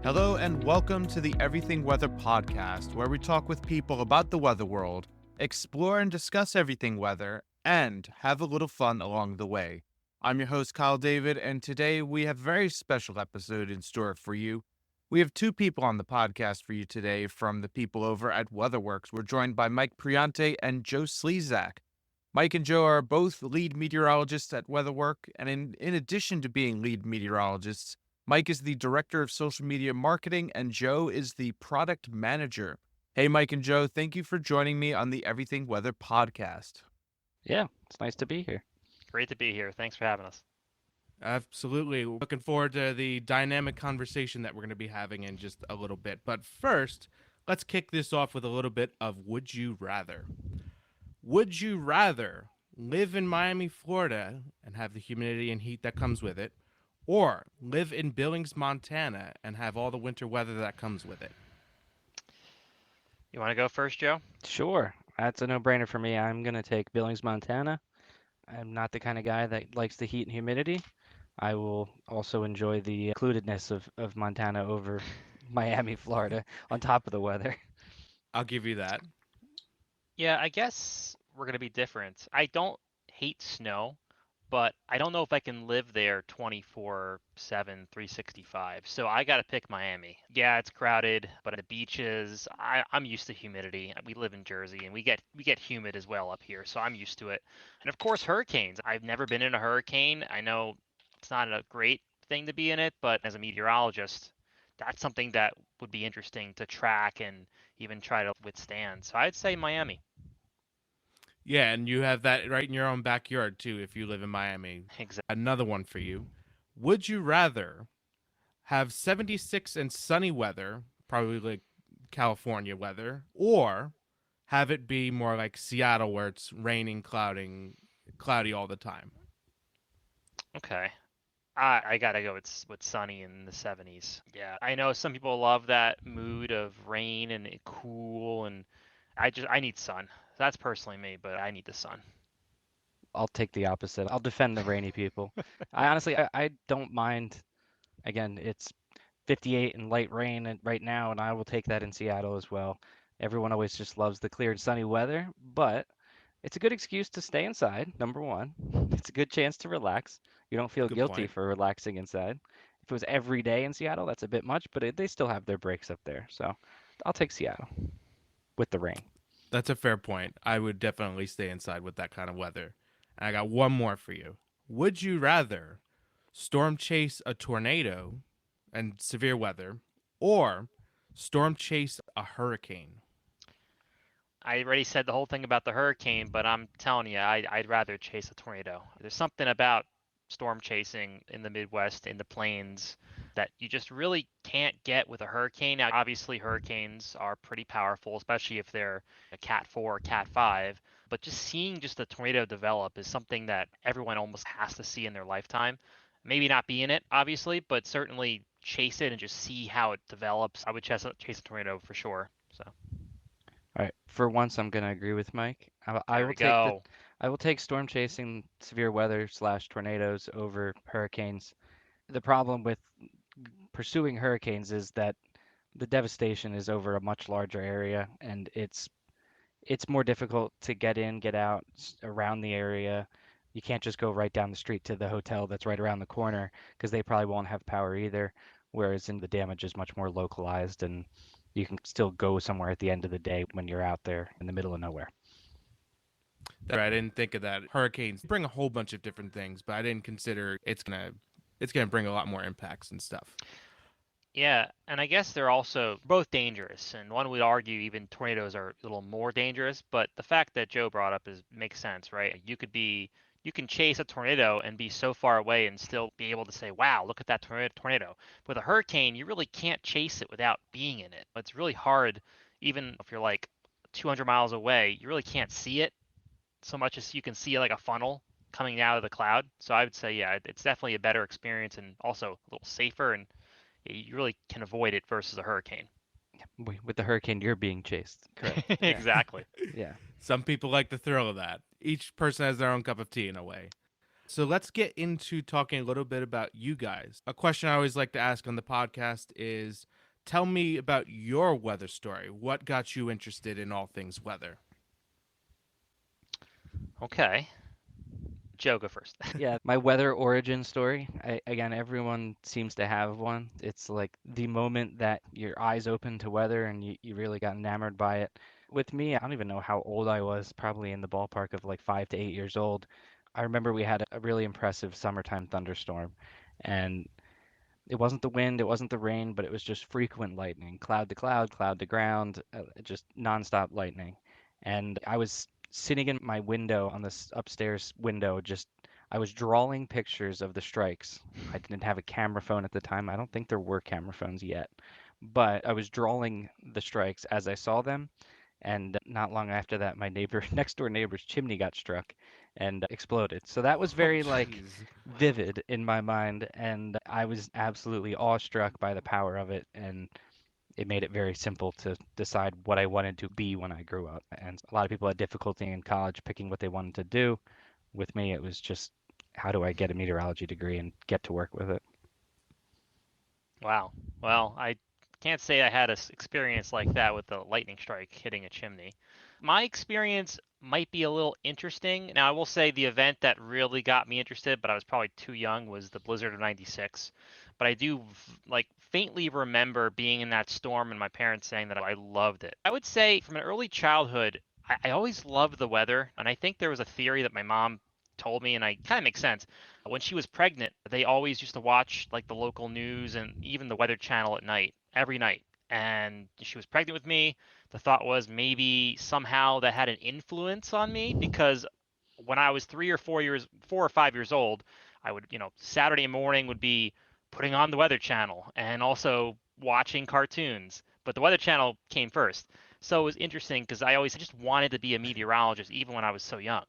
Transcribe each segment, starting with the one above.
Hello and welcome to the Everything Weather podcast, where we talk with people about the weather world, explore and discuss everything weather, and have a little fun along the way. I'm your host, Kyle David, and today we have a very special episode in store for you. We have two people on the podcast for you today from the people over at WeatherWorks. We're joined by Mike Priante and Joe Slezak. Mike and Joe are both lead meteorologists at WeatherWorks, and in addition to being lead meteorologists, Mike is the director of social media marketing, and Joe is the product manager. Hey, Mike and Joe, thank you for joining me on the Everything Weather podcast. Yeah, it's nice to be here. Great to be here. Thanks for having us. Absolutely. Looking forward to the dynamic conversation that we're going to be having in just a little bit. But first, let's kick this off with a little bit of Would You Rather. Would you rather live in Miami, Florida, and have the humidity and heat that comes with it, or live in Billings, Montana, and have all the winter weather that comes with it? You want to go first, Joe? Sure, that's a no-brainer for me. I'm gonna take Billings, Montana. I'm not the kind of guy that likes the heat and humidity. I will also enjoy the includedness of Montana over Miami, Florida, on top of the weather. I'll give you that. Yeah, I guess we're going to be different. I don't hate snow, but I don't know if I can live there 24/7, 365. So I got to pick Miami. Yeah, it's crowded, but the beaches, I'm used to humidity. We live in Jersey and we get humid as well up here, so I'm used to it. And of course, hurricanes. I've never been in a hurricane. I know it's not a great thing to be in it, but as a meteorologist, that's something that would be interesting to track and even try to withstand. So I'd say Miami. Yeah, and you have that right in your own backyard, too, if you live in Miami. Exactly. Another one for you. Would you rather have 76 and sunny weather, probably like California weather, or have it be more like Seattle where it's raining, cloudy all the time? Okay. I gotta go with sunny in the 70s. Yeah, I know some people love that mood of rain and cool, and I need sun. That's personally me, but I need the sun. I'll take the opposite. I'll defend the rainy people. I honestly, I don't mind. Again, it's 58 and light rain right now, and I will take that in Seattle as well. Everyone always just loves the clear and sunny weather, but it's a good excuse to stay inside, number one. It's a good chance to relax. You don't feel Good guilty point. for relaxing inside. If it was every day in Seattle, that's a bit much, but they still have their breaks up there. So I'll take Seattle with the rain. That's a fair point. I would definitely stay inside with that kind of weather. And I got one more for you. Would you rather storm chase a tornado and severe weather, or storm chase a hurricane? I already said the whole thing about the hurricane, but I'm telling you, I'd rather chase a tornado. There's something about storm chasing in the Midwest, in the plains, that you just really can't get with a hurricane. Now, obviously, hurricanes are pretty powerful, especially if they're a Cat 4 or Cat 5. But just seeing just a tornado develop is something that everyone almost has to see in their lifetime. Maybe not be in it, obviously, but certainly chase it and just see how it develops. I would chase a tornado for sure. So All right, for once, I'm going to agree with Mike. I there will we take go. I will take storm chasing severe weather slash tornadoes over hurricanes. The problem with pursuing hurricanes is that the devastation is over a much larger area, and it's more difficult to get in, get out around the area. You can't just go right down the street to the hotel that's right around the corner because they probably won't have power either. Whereas in the damage is much more localized, and you can still go somewhere at the end of the day when you're out there in the middle of nowhere. I didn't think of that. Hurricanes bring a whole bunch of different things, but I didn't consider it's gonna bring a lot more impacts and stuff. Yeah, and I guess they're also both dangerous, and one would argue even tornadoes are a little more dangerous, but the fact that Joe brought up is makes sense, right? You can chase a tornado and be so far away and still be able to say, "Wow, look at that tornado." With a hurricane, you really can't chase it without being in it. It's really hard, even if you're like 200 miles away, you really can't see it so much as you can see like a funnel coming out of the cloud. So I would say, yeah, it's definitely a better experience and also a little safer, and you really can avoid it versus a hurricane. With the hurricane, you're being chased. Correct. Yeah. Exactly. Yeah. Some people like the thrill of that. Each person has their own cup of tea in a way. So let's get into talking a little bit about you guys. A question I always like to ask on the podcast is, tell me about your weather story. What got you interested in all things weather? Okay. Joe, go first. Yeah, my weather origin story. Again, everyone seems to have one. It's like the moment that your eyes open to weather and you really got enamored by it. With me, I don't even know how old I was, probably in the ballpark of like 5 to 8 years old. I remember we had a really impressive summertime thunderstorm, and it wasn't the wind, it wasn't the rain, but it was just frequent lightning, cloud to ground, just nonstop lightning. And I was sitting in my window on this upstairs window, just I was drawing pictures of the strikes. I didn't have a camera phone at the time. I don't think there were camera phones yet, but I was drawing the strikes as I saw them. And not long after that, my neighbor, next door neighbor's chimney got struck and exploded. So that was Oh, very like jeez. vivid in my mind, and I was absolutely awestruck by the power of it. And it made it very simple to decide what I wanted to be when I grew up. And a lot of people had difficulty in college picking what they wanted to do. With me, it was just how do I get a meteorology degree and get to work with it? Wow. Well, I can't say I had an experience like that with the lightning strike hitting a chimney. My experience might be a little interesting. Now, I will say the event that really got me interested, but I was probably too young, was the blizzard of '96. But I do like faintly remember being in that storm and my parents saying that I loved it. I would say from an early childhood, I always loved the weather, and I think there was a theory that my mom told me, and I kind of makes sense. When she was pregnant, they always used to watch like the local news and even the Weather Channel at night, every night. And she was pregnant with me. The thought was maybe somehow that had an influence on me because when I was 4 or 5 years old, I would, Saturday morning would be putting on the Weather Channel and also watching cartoons. But the Weather Channel came first. So it was interesting because I always just wanted to be a meteorologist even when I was so young.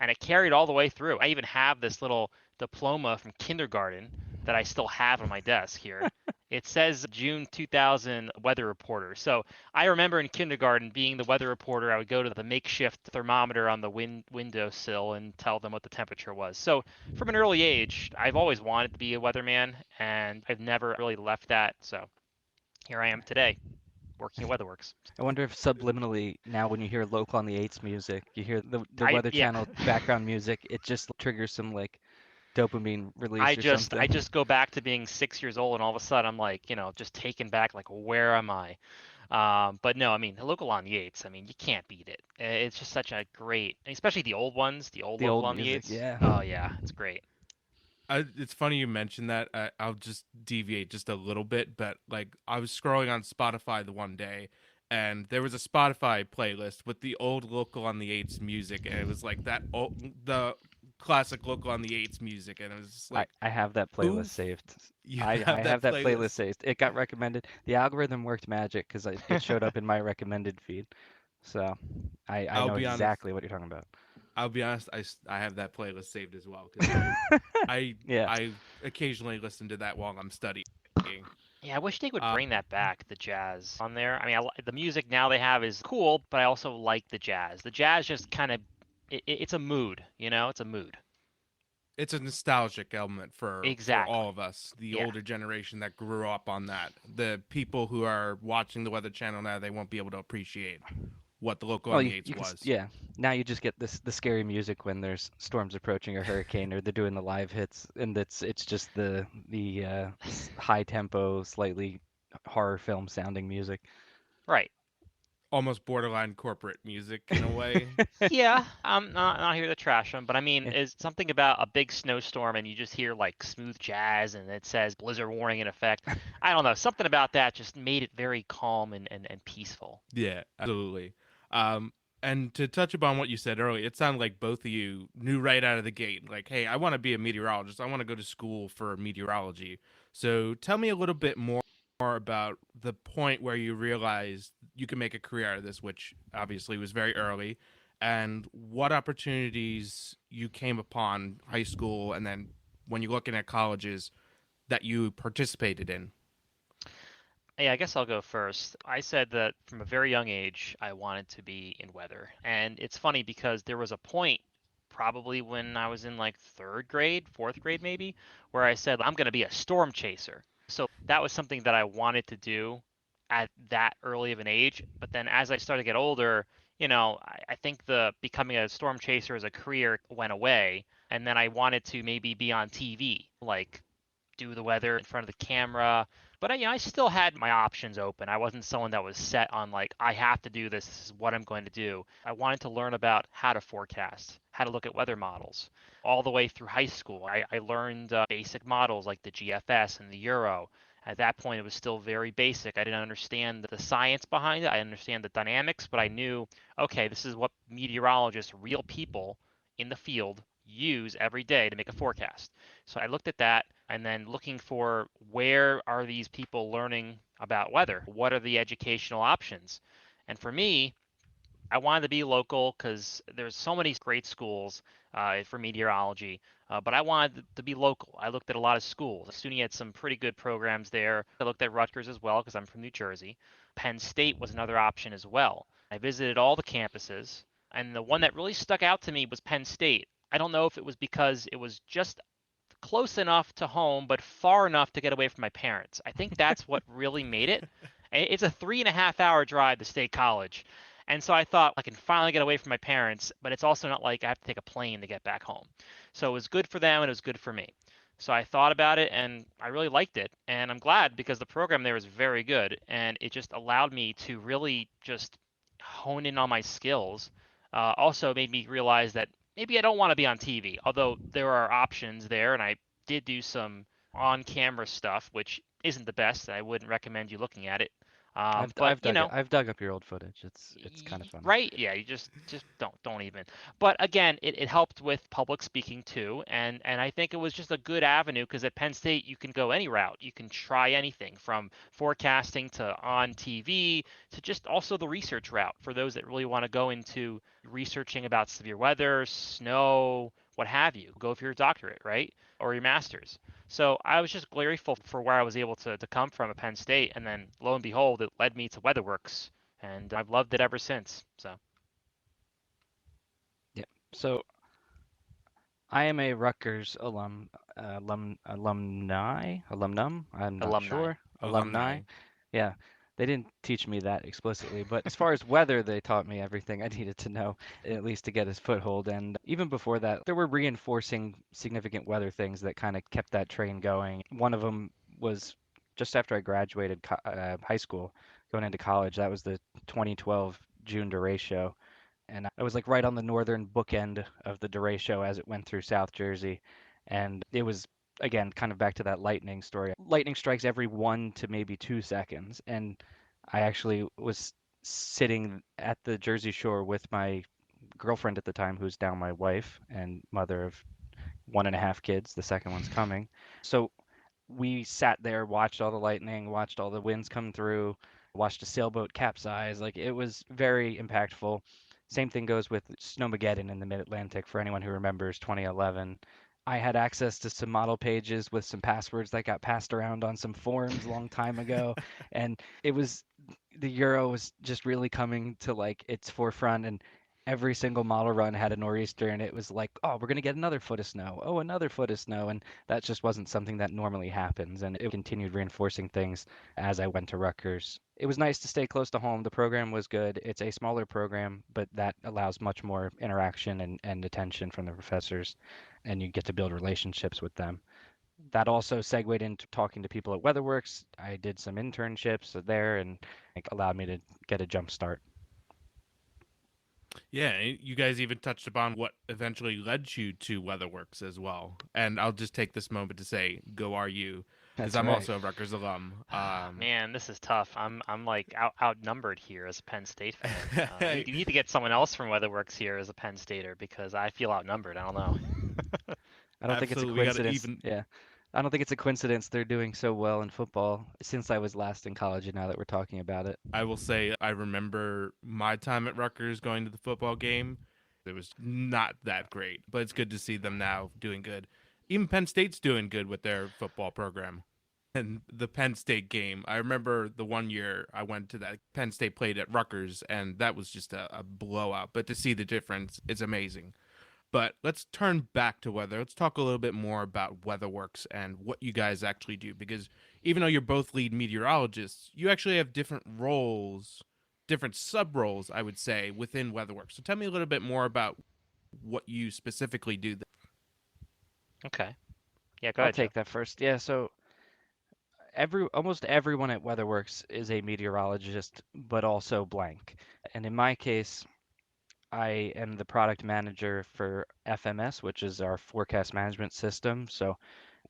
And it carried all the way through. I even have this little diploma from kindergarten that I still have on my desk here. It says June 2000 weather reporter. So I remember in kindergarten being the weather reporter. I would go to the makeshift thermometer on the windowsill and tell them what the temperature was. So from an early age, I've always wanted to be a weatherman, and I've never really left that. So here I am today, working at WeatherWorks. I wonder if subliminally now when you hear local on the eights music, you hear the I Weather yeah, Channel background music, it just triggers some like dopamine release or I something. just go back to being 6 years old, and all of a sudden I'm like, just taken back, like where am I? But no, I mean, local on the eights. I mean, you can't beat it. It's just such a great, especially the old ones, the old The local old on the music, eights. yeah. Oh yeah, it's great. It's funny you mentioned that. I'll just deviate just a little bit, but like I was scrolling on Spotify the one day, and there was a Spotify playlist with the old local on the eights music, and it was like the classic local on the eights music, and it was just like, I have that who playlist saved. you I have have that that playlist playlist? saved. It got recommended. The algorithm worked magic because it showed up in my recommended feed. So I I'll know be honest. exactly what you're talking about. I'll be honest. I have that playlist saved as well because I Yeah. I occasionally listen to that while I'm studying. Yeah, I wish they would Uh, bring that back, the jazz on there. I mean, the music now they have is cool, but I also like the jazz. The jazz just kind of, it's a mood, It's a mood. it's a nostalgic element for all Exactly. of us, the Yeah. older generation that grew up on that. The people who are watching the Weather Channel now, they won't be able to appreciate what the local Well, on the eights you can was. yeah. Now you just get the scary music when there's storms approaching a hurricane or they're doing the live hits, and it's just the high tempo, slightly horror film sounding music. Right. Almost borderline corporate music in a way. Yeah, I'm not here to trash them, but I mean, Yeah. is something about a big snowstorm and you just hear like smooth jazz and it says blizzard warning in effect. I don't know, something about that just made it very calm and peaceful. Yeah, absolutely. Um, and to touch upon what you said earlier, it sounded like both of you knew right out of the gate, like, hey, I want to be a meteorologist. I want to go to school for meteorology. So tell me a little bit more about the point where you realized you can make a career out of this, which obviously was very early, and what opportunities you came upon high school and then when you're looking at colleges that you participated in. Yeah, I guess I'll go first. I said that from a very young age, I wanted to be in weather. And it's funny because there was a point probably when I was in like third grade, fourth grade maybe, where I said I'm going to be a storm chaser. So that was something that I wanted to do at that early of an age. But then as I started to get older, I think the becoming a storm chaser as a career went away. And then I wanted to maybe be on TV, like do the weather in front of the camera. But I still had my options open. I wasn't someone that was set on like I have to do this. This is what I'm going to do. I wanted to learn about how to forecast, how to look at weather models. All the way through high school, I learned basic models like the GFS and the Euro. At that point, it was still very basic. I didn't understand the science behind it. I understand the dynamics, but I knew, okay, this is what meteorologists, real people in the field, use every day to make a forecast. So I looked at that and then looking for where are these people learning about weather? What are the educational options? And for me, I wanted to be local because there's so many great schools for meteorology, but I wanted to be local. I looked at a lot of schools. SUNY had some pretty good programs there. I looked at Rutgers as well because I'm from New Jersey. Penn State was another option as well. I visited all the campuses, and the one that really stuck out to me was Penn State. I don't know if it was because it was just close enough to home, but far enough to get away from my parents. I think that's what really made it. It's a 3.5 hour drive to State College. And so I thought I can finally get away from my parents, but it's also not like I have to take a plane to get back home. So it was good for them and it was good for me. So I thought about it and I really liked it. And I'm glad because the program there was very good and it just allowed me to really just hone in on my skills. Also made me realize that maybe I don't want to be on TV, although there are options there, and I did do some on-camera stuff, which isn't the best. I wouldn't recommend you looking at it. But I've dug up your old footage. It's kind of funny. right? Yeah, you just don't even. But again, it helped with public speaking too, and I think it was just a good avenue because at Penn State you can go any route. You can try anything from forecasting to on TV to just also the research route for those that really want to go into researching about severe weather, snow, what have you. Go for your doctorate, right? Or your master's. So I was just grateful for where I was able to come from at Penn State, and then lo and behold, it led me to WeatherWorks, and I've loved it ever since. So Yeah. So I am a Rutgers alumnum. I'm not alumni. sure. Alumni. Alumni. Yeah. They didn't teach me that explicitly, but as far as weather, they taught me everything I needed to know, at least to get his foothold. And even before that, there were reinforcing significant weather things that kind of kept that train going. One of them was just after I graduated high school, going into college. That was the 2012 June derecho, and I was like right on the northern bookend of the derecho as it went through South Jersey, and it was again kind of back to that lightning story. Lightning strikes every 1 to maybe 2 seconds, and I actually was sitting at the Jersey Shore with my girlfriend at the time, who's now my wife and mother of 1.5 kids. The second one's coming. So we sat there, watched all the lightning, watched all the winds come through, watched a sailboat capsize. Like it was very impactful. Same thing goes with Snowmageddon in the Mid-Atlantic for anyone who remembers 2011. I had access to some model pages with some passwords that got passed around on some forums a long time ago. And it was the Euro was just really coming to like its forefront, and every single model run had a nor'easter, and it was like, oh, we're gonna get another foot of snow. Oh, another foot of snow, and that just wasn't something that normally happens. And it continued reinforcing things as I went to Rutgers. It was nice to stay close to home. The program was good. It's a smaller program, but that allows much more interaction and attention from the professors, and you get to build relationships with them. That also segued into talking to people at WeatherWorks. I did some internships there, and it allowed me to get a jump start. Yeah, you guys even touched upon what eventually led you to WeatherWorks as well. And I'll just take this moment to say, go RU, because That's I'm right. also a Rutgers alum. Man, this is tough. I'm like outnumbered here as a Penn State fan. You need to get someone else from WeatherWorks here as a Penn Stater because I feel outnumbered. I don't know. I don't think it's a Absolutely, we got to coincidence. even. Yeah. I don't think it's a coincidence they're doing so well in football since I was last in college and now that we're talking about it. I will say I remember my time at Rutgers going to the football game. It was not that great, but it's good to see them now doing good. Even Penn State's doing good with their football program. And the Penn State game, I remember the one year I went to that Penn State played at Rutgers, and that was just a blowout. But to see the difference, it's amazing. But let's turn back to weather. Let's talk a little bit more about WeatherWorks and what you guys actually do. Because even though you're both lead meteorologists, you actually have different roles, different sub roles, I would say, within WeatherWorks. So tell me a little bit more about what you specifically do. Okay. Yeah, go I'll ahead, Joe. take that first. Yeah, so almost everyone at WeatherWorks is a meteorologist, but also blank. And in my case, I am the product manager for FMS, which is our forecast management system. So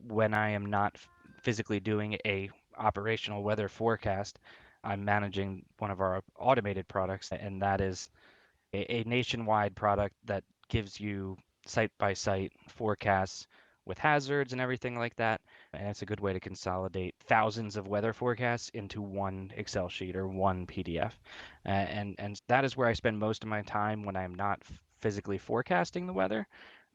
when I am not physically doing a operational weather forecast, I'm managing one of our automated products, and that is a nationwide product that gives you site by site forecasts with hazards and everything like that. And it's a good way to consolidate thousands of weather forecasts into one Excel sheet or one PDF. And that is where I spend most of my time when I'm not physically forecasting the weather.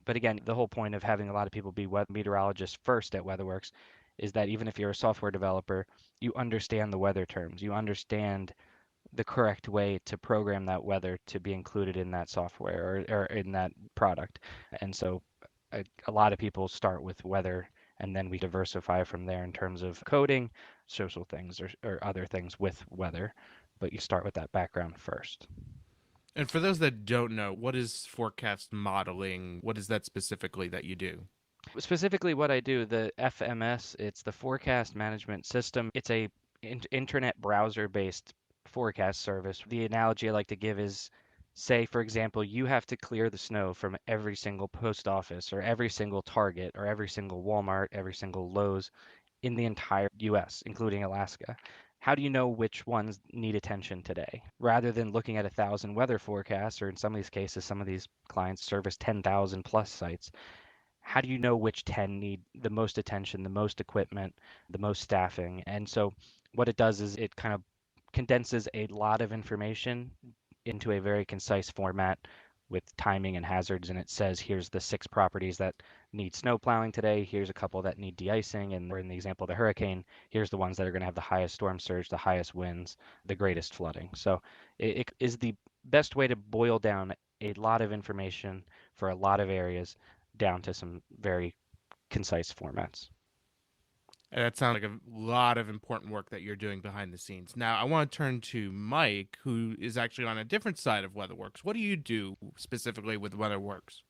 But again, the whole point of having a lot of people be meteorologists first at WeatherWorks is that even if you're a software developer, you understand the weather terms. You understand the correct way to program that weather to be included in that software or in that product. And so a lot of people start with weather and then we diversify from there in terms of coding, social things, or other things with weather. But you start with that background first. And for those that don't know, what is forecast modeling? What is that specifically that you do? Specifically, what I do, the FMS, it's the forecast management system. It's a internet browser-based forecast service. The analogy I like to give is, say, for example, you have to clear the snow from every single post office or every single Target or every single Walmart, every single Lowe's in the entire US, including Alaska. How do you know which ones need attention today? Rather than looking at 1,000 weather forecasts, or in some of these cases, some of these clients service 10,000 plus sites, how do you know which 10 need the most attention, the most equipment, the most staffing? And so what it does is it kind of condenses a lot of information into a very concise format with timing and hazards. And it says, here's the 6 properties that need snow plowing today. Here's a couple that need de-icing. And in the example of the hurricane, here's the ones that are going to have the highest storm surge, the highest winds, the greatest flooding. So it is the best way to boil down a lot of information for a lot of areas down to some very concise formats. And that sounds like a lot of important work that you're doing behind the scenes. Now, I want to turn to Mike, who is actually on a different side of WeatherWorks. What do you do specifically with WeatherWorks?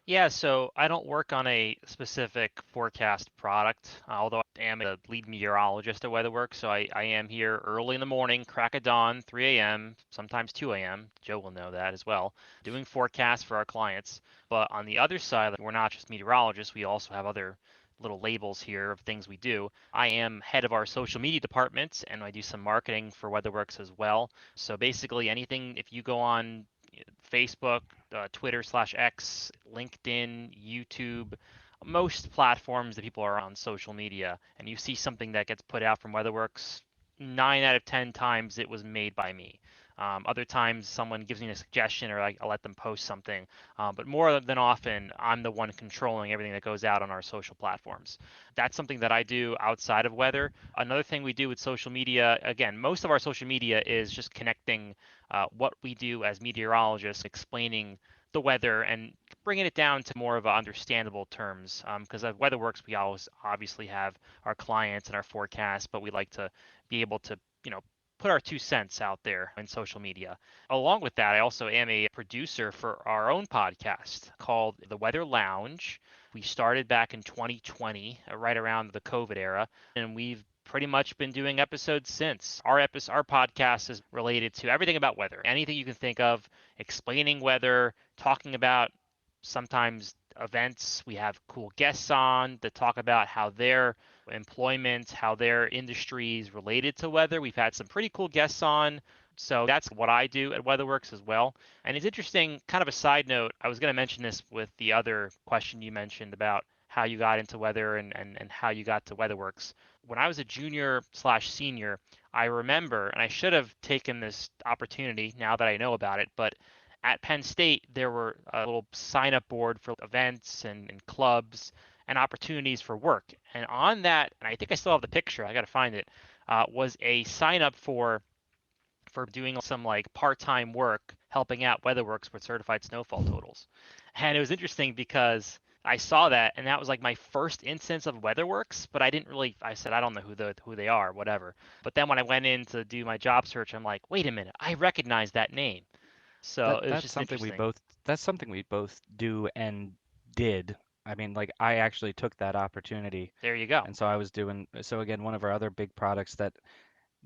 Yeah, so I don't work on a specific forecast product, although I am a lead meteorologist at WeatherWorks. So I am here early in the morning, crack of dawn, 3 a.m., sometimes 2 a.m. Joe will know that as well, doing forecasts for our clients. But on the other side, we're not just meteorologists, we also have other little labels here of things we do. I am head of our social media department and I do some marketing for WeatherWorks as well. So basically anything, if you go on Facebook, Twitter/X, LinkedIn, YouTube, most platforms that people are on social media, and you see something that gets put out from WeatherWorks, 9 out of 10 times it was made by me. Other times someone gives me a suggestion or I'll let them post something. But more than often, I'm the one controlling everything that goes out on our social platforms. That's something that I do outside of weather. Another thing we do with social media, again, most of our social media is just connecting what we do as meteorologists, explaining the weather and bringing it down to more of a understandable terms. Because at WeatherWorks, we always obviously have our clients and our forecasts, but we like to be able to, put our 2 cents out there in social media. Along with that, I also am a producer for our own podcast called The Weather Lounge. We started back in 2020, right around the COVID era, and we've pretty much been doing episodes since. Our podcast is related to everything about weather, anything you can think of, explaining weather, talking about sometimes events. We have cool guests on that talk about how their employment, how their industry is related to weather. We've had some pretty cool guests on. So that's what I do at WeatherWorks as well. And it's interesting, kind of a side note, I was going to mention this with the other question you mentioned about how you got into weather and how you got to WeatherWorks. When I was a junior/senior, I remember, and I should have taken this opportunity now that I know about it, but at Penn State, there were a little sign up board for events and clubs and opportunities for work. And on that, and I think I still have the picture, I got to find it, was a sign up for for doing some like part-time work helping out WeatherWorks with certified snowfall totals. And it was interesting because I saw that, and that was like my first instance of WeatherWorks, but I didn't really. I said I don't know who they are, whatever. But then when I went in to do my job search, I'm like, wait a minute, I recognize that name. So That it was that's just something we interesting. both that's something we both do and did. I mean, like I actually took that opportunity, There you go. and so I was doing so again, one of our other big products that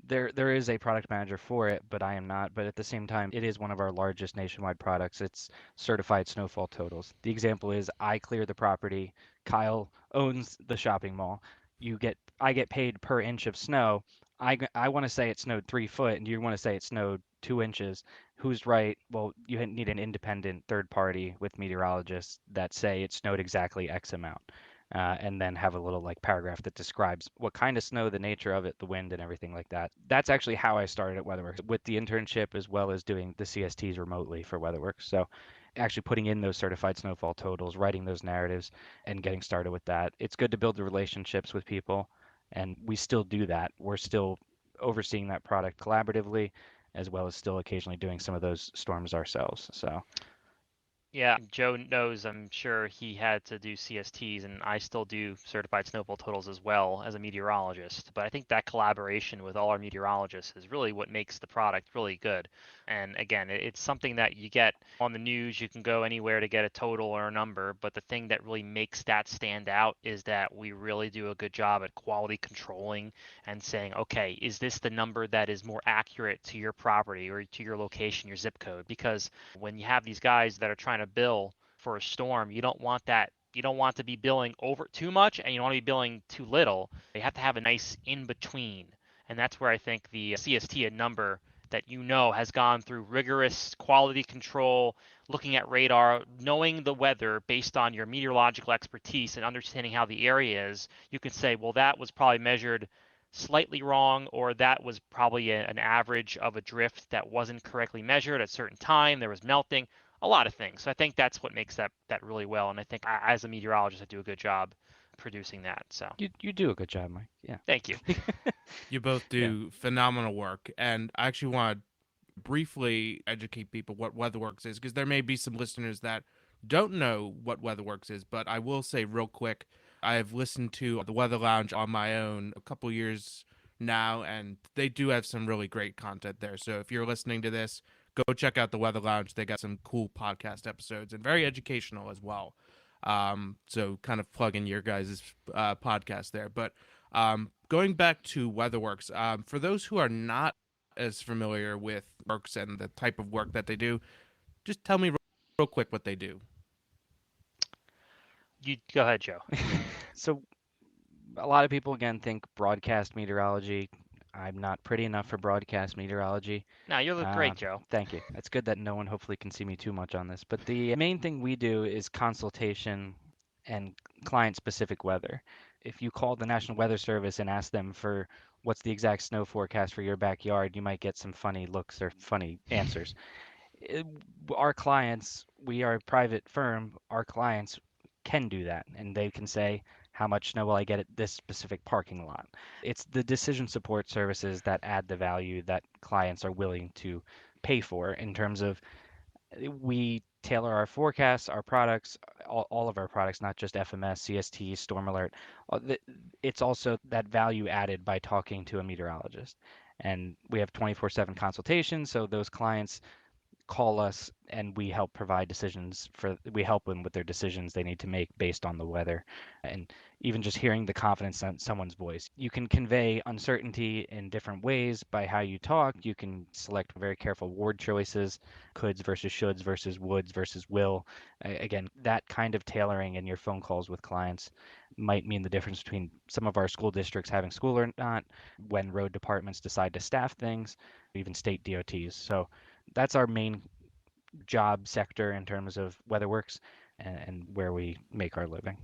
there is a product manager for it, but I am not. But at the same time, it is one of our largest nationwide products. It's certified snowfall totals. The example is I clear the property, Kyle owns the shopping mall. I get paid per inch of snow. I want to say it snowed 3 foot, and you want to say it snowed 2 inches. Who's right? Well, you need an independent third party with meteorologists that say it snowed exactly X amount, and then have a little like paragraph that describes what kind of snow, the nature of it, the wind, and everything like that. That's actually how I started at WeatherWorks with the internship as well as doing the CSTs remotely for WeatherWorks. So actually putting in those certified snowfall totals, writing those narratives, and getting started with that. It's good to build the relationships with people, and we still do that. We're still overseeing that product collaboratively, as well as still occasionally doing some of those storms ourselves. So Yeah, Joe knows, I'm sure he had to do CSTs, and I still do certified snowfall totals as well as a meteorologist. But I think that collaboration with all our meteorologists is really what makes the product really good. And again, it's something that you get on the news. You can go anywhere to get a total or a number, but the thing that really makes that stand out is that we really do a good job at quality controlling and saying, okay, is this the number that is more accurate to your property or to your location, your zip code? Because when you have these guys that are trying to bill for a storm, you don't want that. You don't want to be billing over too much, and you don't want to be billing too little. You have to have a nice in between, and that's where I think the CST, a number that you know has gone through rigorous quality control, looking at radar, knowing the weather based on your meteorological expertise and understanding how the area is, you can say, well, that was probably measured slightly wrong, or that was probably an average of a drift that wasn't correctly measured at a certain time. There was melting, a lot of things. So I think that's what makes that really well. And I think as a meteorologist, I do a good job producing that. So you do a good job, Mike. Yeah. thank you. You both Yeah. do phenomenal work, and I actually want to briefly educate people what WeatherWorks is, because there may be some listeners that don't know what WeatherWorks is. But I will say real quick, I have listened to the Weather Lounge on my own a couple years now, and they do have some really great content there. So if you're listening to this, go check out the Weather Lounge. They got some cool podcast episodes and very educational as well. So kind of plugging your guys' podcast there. But going back to WeatherWorks, for those who are not as familiar with Works and the type of work that they do, just tell me real quick what they do. You go ahead, Joe. So a lot of people again think broadcast meteorology. I'm not pretty enough for broadcast meteorology. No, you look Uh, great, Joe. Thank you. It's good that no one hopefully can see me too much on this. But the main thing we do is consultation and client-specific weather. If you call the National Weather Service and ask them for what's the exact snow forecast for your backyard, you might get some funny looks or funny answers. It- our clients, we are a private firm, our clients can do that and they can say, how much snow will I get at this specific parking lot? It's the decision support services that add the value that clients are willing to pay for in terms of we tailor our forecasts, our products, all of our products, not just FMS, CST, Storm Alert. It's also that value added by talking to a meteorologist. And we have 24/7 consultations, so those clients call us and we help provide decisions we help them with their decisions they need to make based on the weather, and even just hearing the confidence in someone's voice. You can convey uncertainty in different ways by how you talk. You can select very careful word choices, coulds versus shoulds versus woulds versus will. Again, that kind of tailoring in your phone calls with clients might mean the difference between some of our school districts having school or not, when road departments decide to staff things, even state DOTs. So that's our main job sector in terms of WeatherWorks, and where we make our living.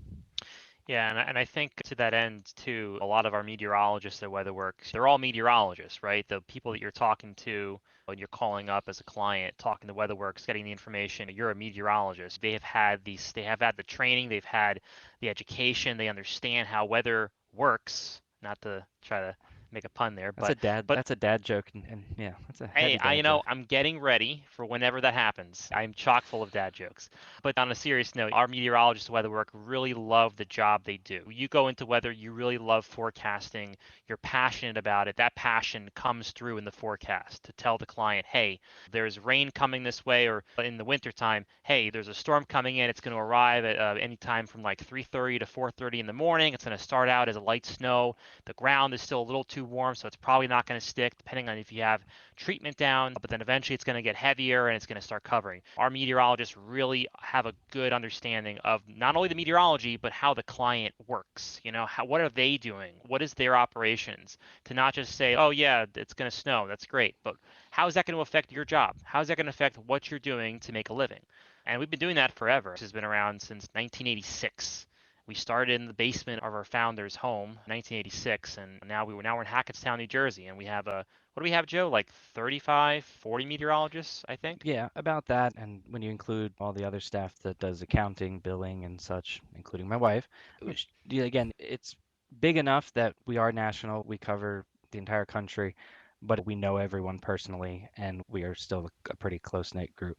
Yeah, and I think to that end too, a lot of our meteorologists at WeatherWorks, they're all meteorologists, right? The people that you're talking to when you're calling up as a client, talking to WeatherWorks, getting the information, you're a meteorologist. They have had the training, they've had the education, they understand how weather works. Not to try to make a pun there, That's a dad. but That's a dad joke, and yeah, that's a hey, heavy dad joke. I'm getting ready for whenever that happens. I'm chock full of dad jokes. But on a serious note, our meteorologists at WeatherWork really love the job they do. You go into weather, you really love forecasting, you're passionate about it. That passion comes through in the forecast to tell the client, hey, there's rain coming this way, or in the wintertime, hey, there's a storm coming in. It's going to arrive at any time from like 3:30 to 4:30 in the morning. It's going to start out as a light snow. The ground is still a little too warm, so it's probably not going to stick, depending on if you have treatment down, but then eventually it's going to get heavier and it's going to start covering. Our meteorologists really have a good understanding of not only the meteorology, but how the client works. What are they doing? What is their operations? To not just say, oh, yeah, it's going to snow. That's great. But how is that going to affect your job? How is that going to affect what you're doing to make a living? And we've been doing that forever. This has been around since 1986. We started in the basement of our founder's home, 1986, and now we're in Hackettstown, New Jersey, and we have what do we have, Joe? Like 35, 40 meteorologists, I think. Yeah, about that. And when you include all the other staff that does accounting, billing, and such, including my wife, which, yeah, again, it's big enough that we are national. We cover the entire country, but we know everyone personally, and we are still a pretty close-knit group.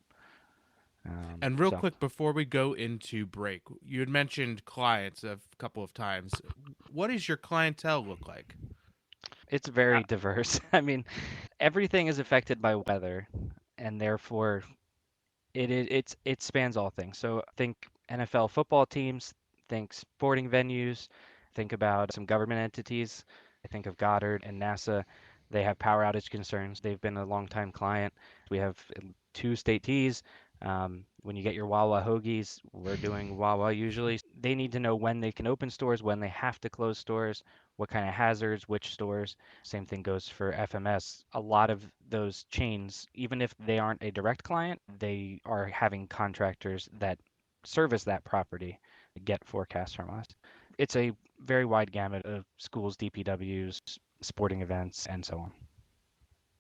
And real quick, before we go into break, you had mentioned clients a couple of times. What does your clientele look like? It's very diverse. I mean, everything is affected by weather, and therefore it spans all things. So think NFL football teams, think sporting venues, think about some government entities. I think of Goddard and NASA. They have power outage concerns. They've been a longtime client. We have two state teas. When you get your Wawa hoagies, we're doing Wawa usually. They need to know when they can open stores, when they have to close stores, what kind of hazards, which stores. Same thing goes for FMS. A lot of those chains, even if they aren't a direct client, they are having contractors that service that property get forecasts from us. It's a very wide gamut of schools, DPWs, sporting events, and so on.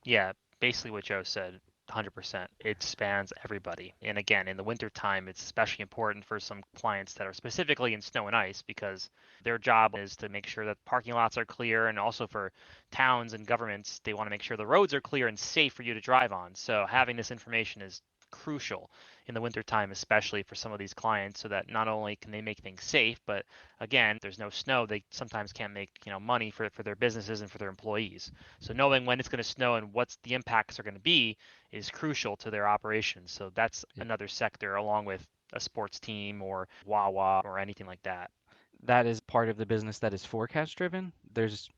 Yeah, basically what Joe said. 100%. It spans everybody. And again, in the wintertime, it's especially important for some clients that are specifically in snow and ice because their job is to make sure that parking lots are clear. And also for towns and governments, they want to make sure the roads are clear and safe for you to drive on. So having this information is crucial in the wintertime, especially for some of these clients, so that not only can they make things safe, but again, if there's no snow, they sometimes can't make money for their businesses and for their employees. So knowing when it's going to snow and what the impacts are going to be is crucial to their operations. So that's another sector along with a sports team or Wawa or anything like that. That is part of the business that is forecast driven. There's,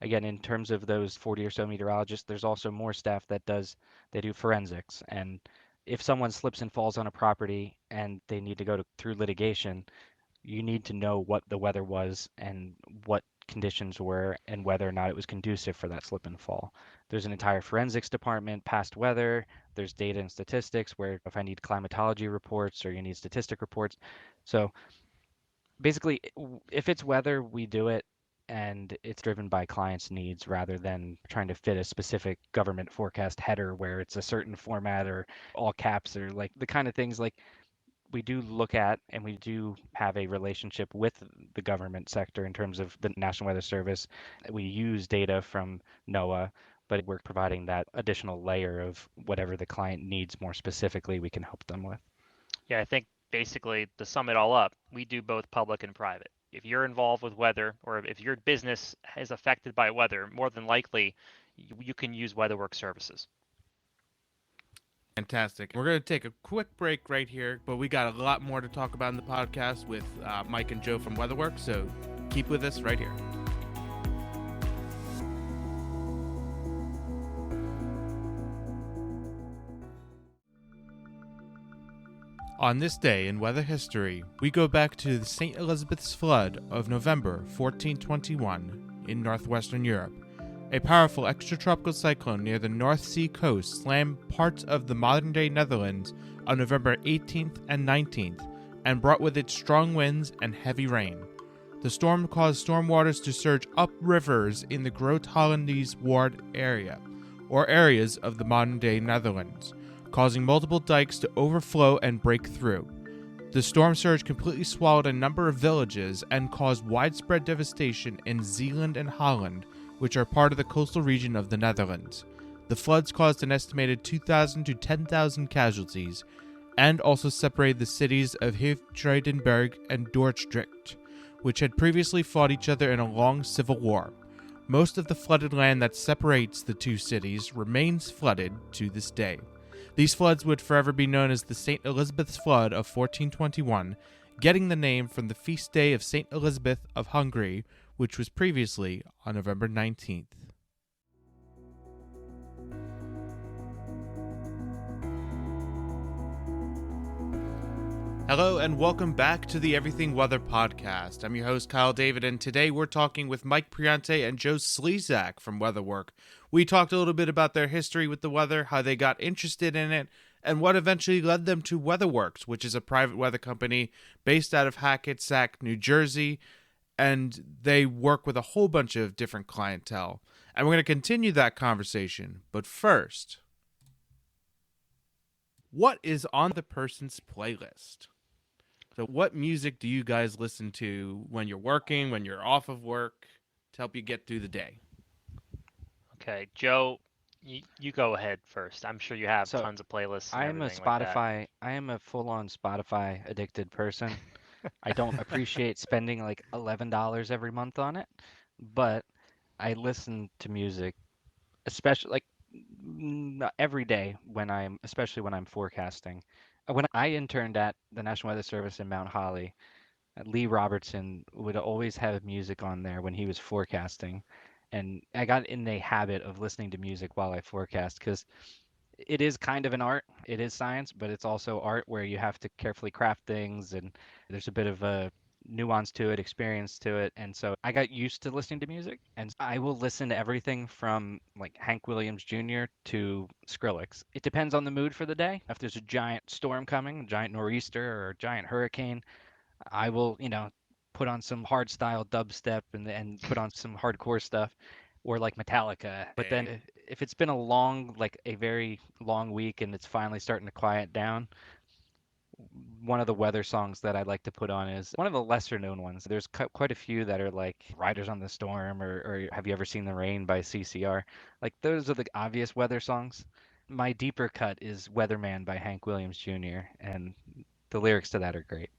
again, in terms of those 40 or so meteorologists, there's also more staff that they do forensics. And if someone slips and falls on a property and they need to go through litigation, you need to know what the weather was and what conditions were and whether or not it was conducive for that slip and fall. There's an entire forensics department, past weather, there's data and statistics where if I need climatology reports or you need statistic reports. So basically, if it's weather, we do it, and it's driven by clients' needs rather than trying to fit a specific government forecast header where it's a certain format or all caps or like the kind of things like we do look at, and we do have a relationship with the government sector in terms of the National Weather Service. We use data from NOAA, but we're providing that additional layer of whatever the client needs more specifically, we can help them with. Yeah, I think basically to sum it all up, we do both public and private. If you're involved with weather or if your business is affected by weather, more than likely you can use WeatherWorks services. Fantastic. We're going to take a quick break right here, but we got a lot more to talk about in the podcast with Mike and Joe from WeatherWorks, so keep with us right here. On this day in weather history, we go back to the St. Elizabeth's flood of November 1421 in northwestern Europe. A powerful extratropical cyclone near the North Sea coast slammed parts of the modern-day Netherlands on November 18th and 19th and brought with it strong winds and heavy rain. The storm caused storm waters to surge up rivers in the Groot-Hollandisch Ward area, or areas of the modern-day Netherlands, causing multiple dikes to overflow and break through. The storm surge completely swallowed a number of villages and caused widespread devastation in Zeeland and Holland, which are part of the coastal region of the Netherlands. The floods caused an estimated 2,000 to 10,000 casualties, and also separated the cities of Hoofdrijdenberg and Dordrecht, which had previously fought each other in a long civil war. Most of the flooded land that separates the two cities remains flooded to this day. These floods would forever be known as the St. Elizabeth's Flood of 1421, getting the name from the feast day of St. Elizabeth of Hungary, which was previously on November 19th. Hello and welcome back to the Everything Weather Podcast. I'm your host Kyle David, and today we're talking with Mike Priante and Joe Slezak from WeatherWorks. We talked a little bit about their history with the weather, how they got interested in it, and what eventually led them to WeatherWorks, which is a private weather company based out of Hackensack, New Jersey, and they work with a whole bunch of different clientele. And we're going to continue that conversation, but first, what is on the person's playlist? So what music do you guys listen to when you're working, when you're off of work, to help you get through the day? Okay, Joe, you go ahead first. I'm sure you have So tons of playlists and I am a everything like that. I am a full-on Spotify addicted person. I don't appreciate spending like $11 every month on it, but I listen to music, especially like every day especially when I'm forecasting. When I interned at the National Weather Service in Mount Holly, Lee Robertson would always have music on there when he was forecasting. And I got in the habit of listening to music while I forecast because it is kind of an art. It is science, but it's also art where you have to carefully craft things and there's a bit of a nuance to it, experience to it. And so I got used to listening to music and I will listen to everything from like Hank Williams Jr. to Skrillex. It depends on the mood for the day. If there's a giant storm coming, a giant nor'easter or a giant hurricane, I will, put on some hard style dubstep and put on some hardcore stuff or like Metallica. But then if it's been like a very long week and it's finally starting to quiet down, one of the weather songs that I like to put on is one of the lesser known ones. There's quite a few that are like Riders on the Storm or Have You Ever Seen the Rain by CCR. Like those are the obvious weather songs. My deeper cut is Weatherman by Hank Williams Jr. and the lyrics to that are great.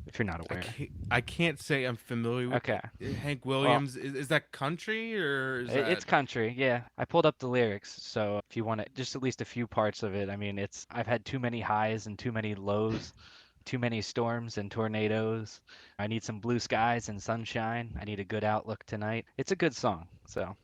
If you're not aware. I can't say I'm familiar with Okay. Hank Well, Williams. Is that country or is that... it's country, yeah. I pulled up the lyrics, so if you want to, just at least a few parts of it. I mean, I've had too many highs and too many lows, too many storms and tornadoes. I need some blue skies and sunshine. I need a good outlook tonight. It's a good song, so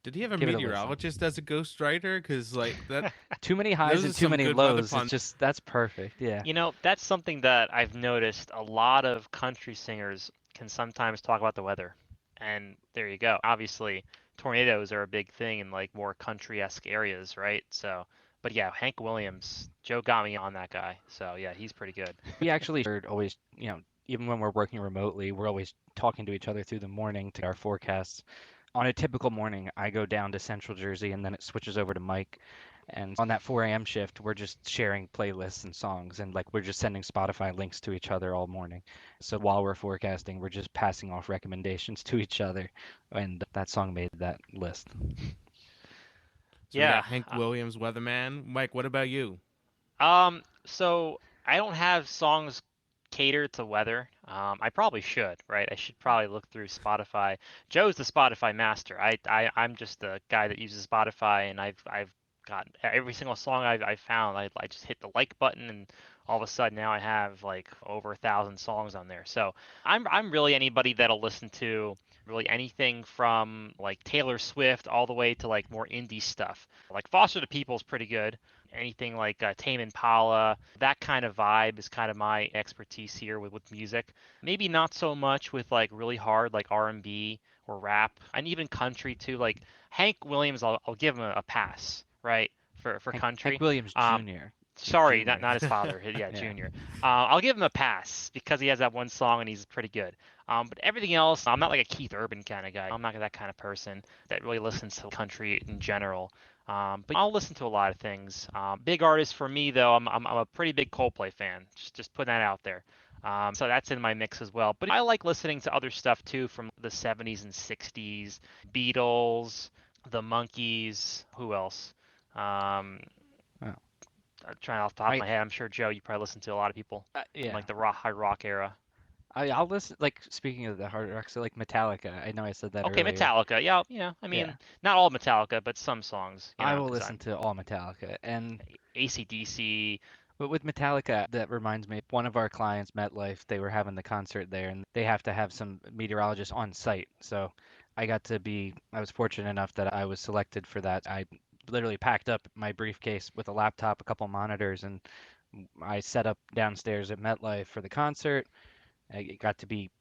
Did he have a give it a listen. meteorologist as a ghostwriter? Because like that, Too many highs those and are too some many good weather lows. puns. That's perfect. Yeah. That's something that I've noticed a lot of country singers can sometimes talk about the weather. And there you go. Obviously, tornadoes are a big thing in like more country-esque areas, right? So, but yeah, Hank Williams, Joe got me on that guy. So yeah, he's pretty good. We actually are always, even when we're working remotely, we're always talking to each other through the morning to our forecasts. On a typical morning, I go down to Central Jersey and then it switches over to Mike. And on that 4 a.m. shift, we're just sharing playlists and songs and like we're just sending Spotify links to each other all morning. So while we're forecasting, we're just passing off recommendations to each other. And that song made that list. So we Yeah. got Hank Williams, Weatherman. Mike, what about you? So I don't have songs catered to weather. I probably should, right? I should probably look through Spotify. Joe's the Spotify master. I'm just the guy that uses Spotify, and I've got every single song I've found. I just hit the like button, and all of a sudden now I have like over 1,000 songs on there. So I'm really anybody that'll listen to really anything from like Taylor Swift all the way to like more indie stuff. Like Foster the People is pretty good. Anything like Tame Impala, that kind of vibe is kind of my expertise here with music. Maybe not so much with like really hard like R&B or rap, and even country too. Like Hank Williams, I'll give him a pass, right? For country. Hank Williams Jr. Sorry, Jr. not his father. Yeah, Yeah. Junior. I'll give him a pass because he has that one song and he's pretty good. But everything else, I'm not like a Keith Urban kind of guy. I'm not that kind of person that really listens to country in general. But I'll listen to a lot of things. Big artist for me though, I'm a pretty big Coldplay fan. Just putting that out there. So that's in my mix as well. But I like listening to other stuff too from the 70s and 60s, Beatles, the Monkees, who else? Um, Oh. I'm trying off the top of I my head. I'm sure Joe, you probably listen to a lot of people from yeah. like the rock, hard rock era. I'll listen. Like speaking of the hard rock, so like Metallica. I know I said that Okay, earlier. Metallica. Yeah, I Yeah, mean, not all Metallica, but some songs, I will because listen I'm to all Metallica. And AC/DC. but with Metallica, that reminds me, one of our clients, MetLife, they were having the concert there, and they have to have some meteorologists on site. So I was fortunate enough that I was selected for that. I literally packed up my briefcase with a laptop, a couple monitors, and I set up downstairs at MetLife for the concert. I got to be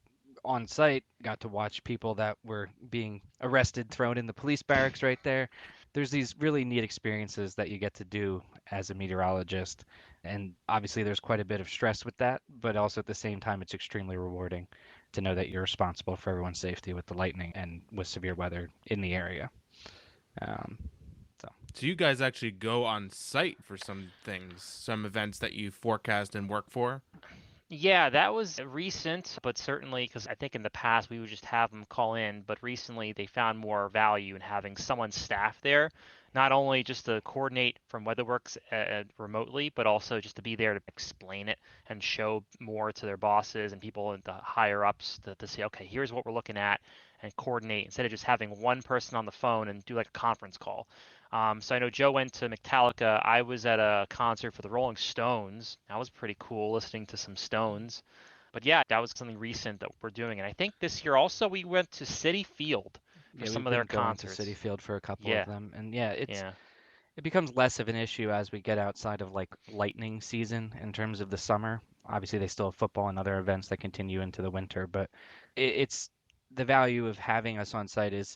on site, got to watch people that were being arrested, thrown in the police barracks right there. There's these really neat experiences that you get to do as a meteorologist. And obviously, there's quite a bit of stress with that, but also at the same time, it's extremely rewarding to know that you're responsible for everyone's safety with the lightning and with severe weather in the area. Um, so, So you guys actually go on site for some things, some events that you forecast and work for? Yeah, that was recent, but certainly because I think in the past we would just have them call in, but recently they found more value in having someone staff there, not only just to coordinate from WeatherWorks remotely, but also just to be there to explain it and show more to their bosses and people at the higher ups to say, okay, here's what we're looking at, and coordinate instead of just having one person on the phone and do like a conference call. So I know Joe went to Metallica. I was at a concert for the Rolling Stones. That was pretty cool, listening to some Stones. But yeah, that was something recent that we're doing. And I think this year also we went to Citi Field for yeah, some we've of their been going to City concerts. Field for a couple of Yeah, them. And yeah, yeah. it becomes less of an issue as we get outside of like lightning season in terms of the summer. Obviously, they still have football and other events that continue into the winter, but it's the value of having us on site is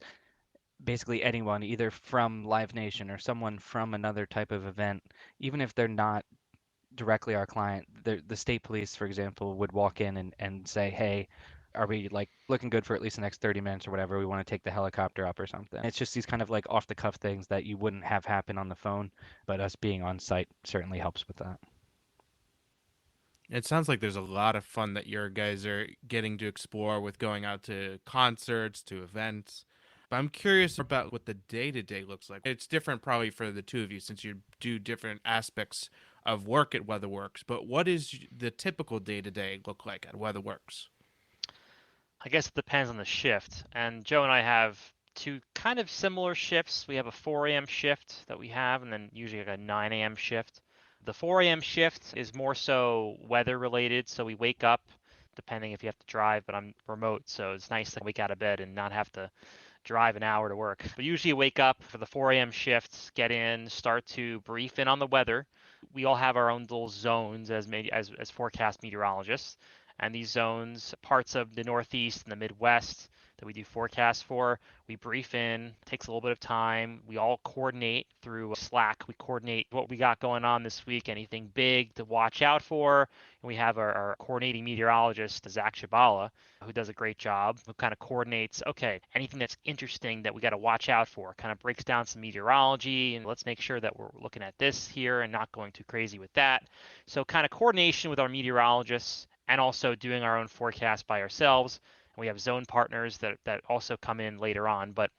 basically anyone, either from Live Nation or someone from another type of event, even if they're not directly our client. The state police, for example, would walk in and say, hey, are we like looking good for at least the next 30 minutes or whatever? We want to take the helicopter up or something. It's just these kind of like off the cuff things that you wouldn't have happen on the phone, but us being on site certainly helps with that. It sounds like there's a lot of fun that your guys are getting to explore with going out to concerts, to events. But I'm curious about what the day to day looks like. It's different probably for the two of you since you do different aspects of work at WeatherWorks. But what is the typical day to day look like at WeatherWorks? I guess it depends on the shift. And Joe and I have two kind of similar shifts. We have a 4 a.m. shift that we have, and then usually like a 9 a.m. shift. The 4 a.m. shift is more so weather related, so we wake up depending if you have to drive, but I'm remote, so it's nice to wake out of bed and not have to drive an hour to work. But usually you wake up for the 4 a.m. shifts, get in, start to brief in on the weather. We all have our own little zones as forecast meteorologists, and these zones, parts of the Northeast and the Midwest that we do forecasts for, we brief in. Takes a little bit of time. We all coordinate through Slack. We coordinate what we got going on this week, anything big to watch out for. And we have our coordinating meteorologist, Zach Shabala, who does a great job, who kind of coordinates, okay, anything that's interesting that we got to watch out for, kind of breaks down some meteorology, and let's make sure that we're looking at this here and not going too crazy with that. So kind of coordination with our meteorologists and also doing our own forecast by ourselves. And we have zone partners that also come in later on. But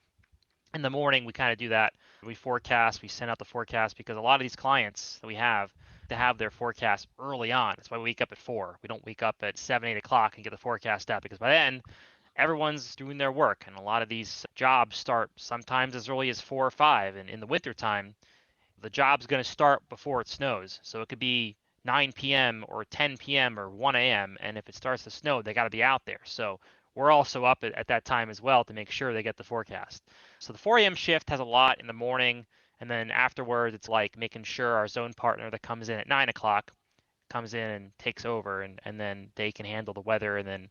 in the morning, we kind of do that. We forecast, we send out the forecast because a lot of these clients that we have to have their forecast early on. That's why we wake up at 4. We don't wake up at 7, 8 o'clock and get the forecast out because by then everyone's doing their work. And a lot of these jobs start sometimes as early as 4 or 5. And in the wintertime, the job's going to start before it snows. So it could be 9 p.m. or 10 p.m. or 1 a.m. And if it starts to snow, they got to be out there. So we're also up at that time as well to make sure they get the forecast. So the 4 a.m. shift has a lot in the morning. And then afterwards, it's like making sure our zone partner that comes in at 9 o'clock comes in and takes over, and then they can handle the weather. And then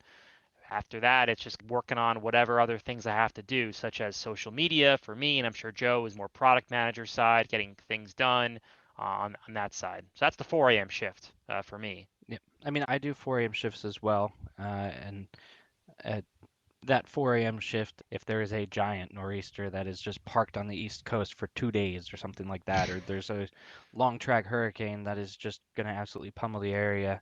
after that, it's just working on whatever other things I have to do, such as social media for me, and I'm sure Joe is more product manager side, getting things done on that side. So that's the 4 a.m. shift for me. Yeah, I mean, I do 4 a.m. shifts as well, and at that 4 a.m. shift, if there is a giant nor'easter that is just parked on the East Coast for 2 days or something like that, or there's a long track hurricane that is just going to absolutely pummel the area,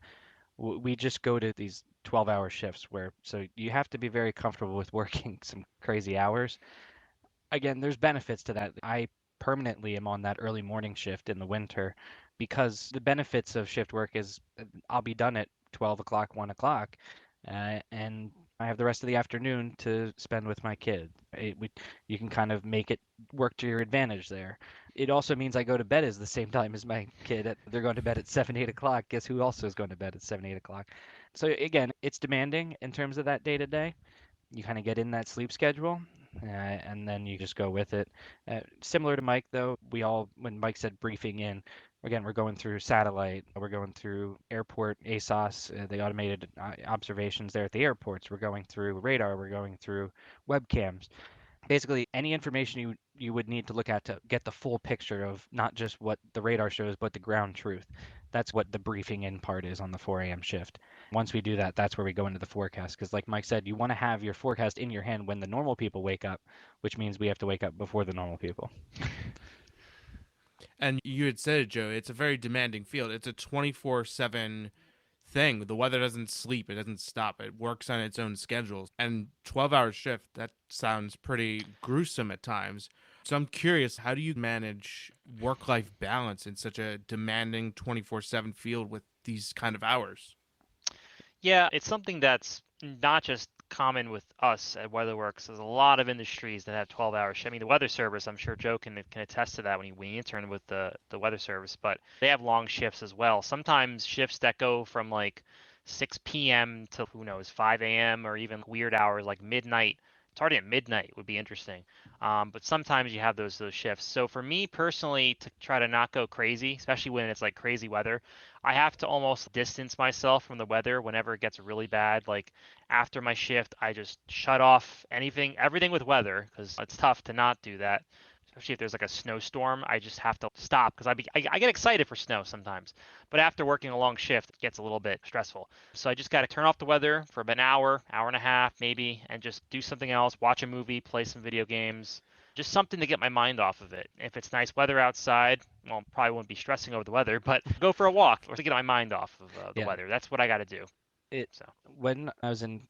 We just go to these 12-hour shifts so you have to be very comfortable with working some crazy hours. Again, there's benefits to that. I permanently am on that early morning shift in the winter because the benefits of shift work is I'll be done at 12 o'clock, 1 o'clock, and I have the rest of the afternoon to spend with my kid. You can kind of make it work to your advantage there. It also means I go to bed at the same time as my kid. They're going to bed at 7, 8 o'clock. Guess who also is going to bed at 7, 8 o'clock? So again, it's demanding in terms of that day to day. You kind of get in that sleep schedule, and then you just go with it. Similar to Mike, though, when Mike said briefing in, again, we're going through satellite, we're going through airport ASOS, the automated observations there at the airports, we're going through radar, we're going through webcams. Basically, any information you would need to look at to get the full picture of not just what the radar shows, but the ground truth. That's what the briefing in part is on the 4 a.m. shift. Once we do that, that's where we go into the forecast. Because, like Mike said, you want to have your forecast in your hand when the normal people wake up, which means we have to wake up before the normal people. And you had said it, Joe, it's a very demanding field. It's a 24/7 thing. The weather doesn't sleep, it doesn't stop. It works on its own schedules. And 12-hour shift, that sounds pretty gruesome at times. So I'm curious, how do you manage work-life balance in such a demanding 24/7 field with these kind of hours? Yeah, it's something that's not just common with us at WeatherWorks. There's a lot of industries that have 12-hour shifts. I mean, the weather service, I'm sure Joe can attest to that when he interned with the weather service, but they have long shifts as well. Sometimes shifts that go from like 6 p.m. to who knows 5 a.m. or even weird hours like midnight. Starting at midnight would be interesting. But sometimes you have those shifts. So for me personally, to try to not go crazy, especially when it's like crazy weather, I have to almost distance myself from the weather whenever it gets really bad. Like after my shift, I just shut off everything with weather, because it's tough to not do that. Especially if there's like a snowstorm, I just have to stop because I get excited for snow sometimes. But after working a long shift, it gets a little bit stressful. So I just got to turn off the weather for about an hour, hour and a half maybe, and just do something else, watch a movie, play some video games, just something to get my mind off of it. If it's nice weather outside, well, probably won't be stressing over the weather, but go for a walk or to get my mind off of the Yeah. weather. That's what I got to do. It So. When I was in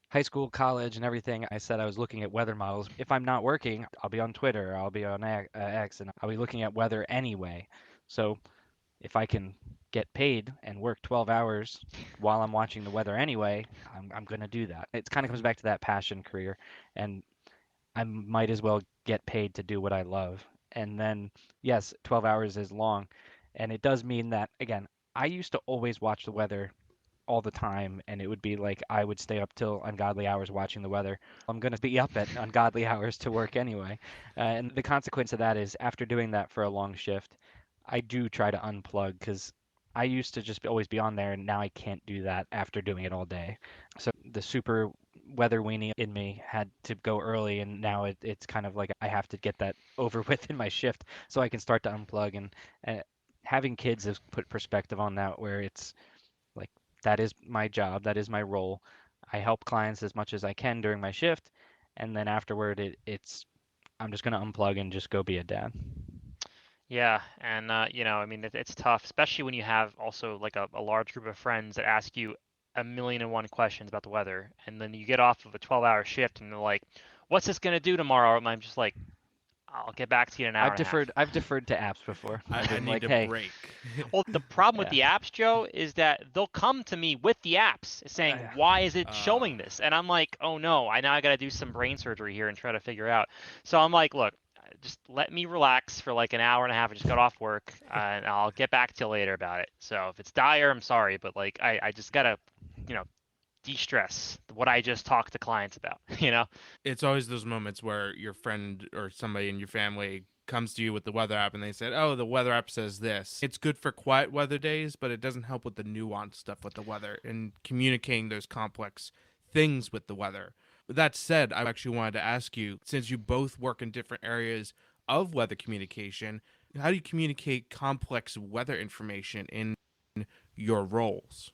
high school, college, and everything, I said I was looking at weather models. If I'm not working, I'll be on Twitter, I'll be on X, and I'll be looking at weather anyway. So if I can get paid and work 12 hours while I'm watching the weather anyway, I'm going to do that. It kind of comes back to that passion career, and I might as well get paid to do what I love. And then, yes, 12 hours is long, and it does mean that, again, I used to always watch the weather all the time, and it would be like I would stay up till ungodly hours watching the weather. I'm going to be up at ungodly hours to work anyway. And the consequence of that is after doing that for a long shift, I do try to unplug because I used to just always be on there, and now I can't do that after doing it all day. So the super weather weenie in me had to go early, and now it's kind of like I have to get that over with in my shift so I can start to unplug. And having kids has put perspective on that, where it's like that is my job, that is my role. I help clients as much as I can during my shift, and then afterward, it's I'm just gonna unplug and just go be a dad. Yeah, and I mean, it's tough, especially when you have also like a large group of friends that ask you a million and one questions about the weather, and then you get off of a 12-hour shift and they're like, "What's this gonna do tomorrow?" And I'm just like, "I'll get back to you in an hour I've and a half." deferred. I've deferred to apps before. I've I been need like, a hey, break. Well, the problem with yeah, the apps, Joe, is that they'll come to me with the apps saying, yeah. "Why is it uh, showing this?" And I'm like, "Oh no, I got to do some brain surgery here and try to figure out." So I'm like, "Look, just let me relax for like an hour and a half. I just got off work, and I'll get back to you later about it." So if it's dire, I'm sorry, but like I just gotta, you know, de-stress what I just talked to clients about. You know? it's always those moments where your friend or somebody in your family comes to you with the weather app and they said, "Oh, the weather app says this." It's good for quiet weather days, but it doesn't help with the nuanced stuff with the weather and communicating those complex things with the weather. With that said, I actually wanted to ask you, since you both work in different areas of weather communication, how do you communicate complex weather information in your roles?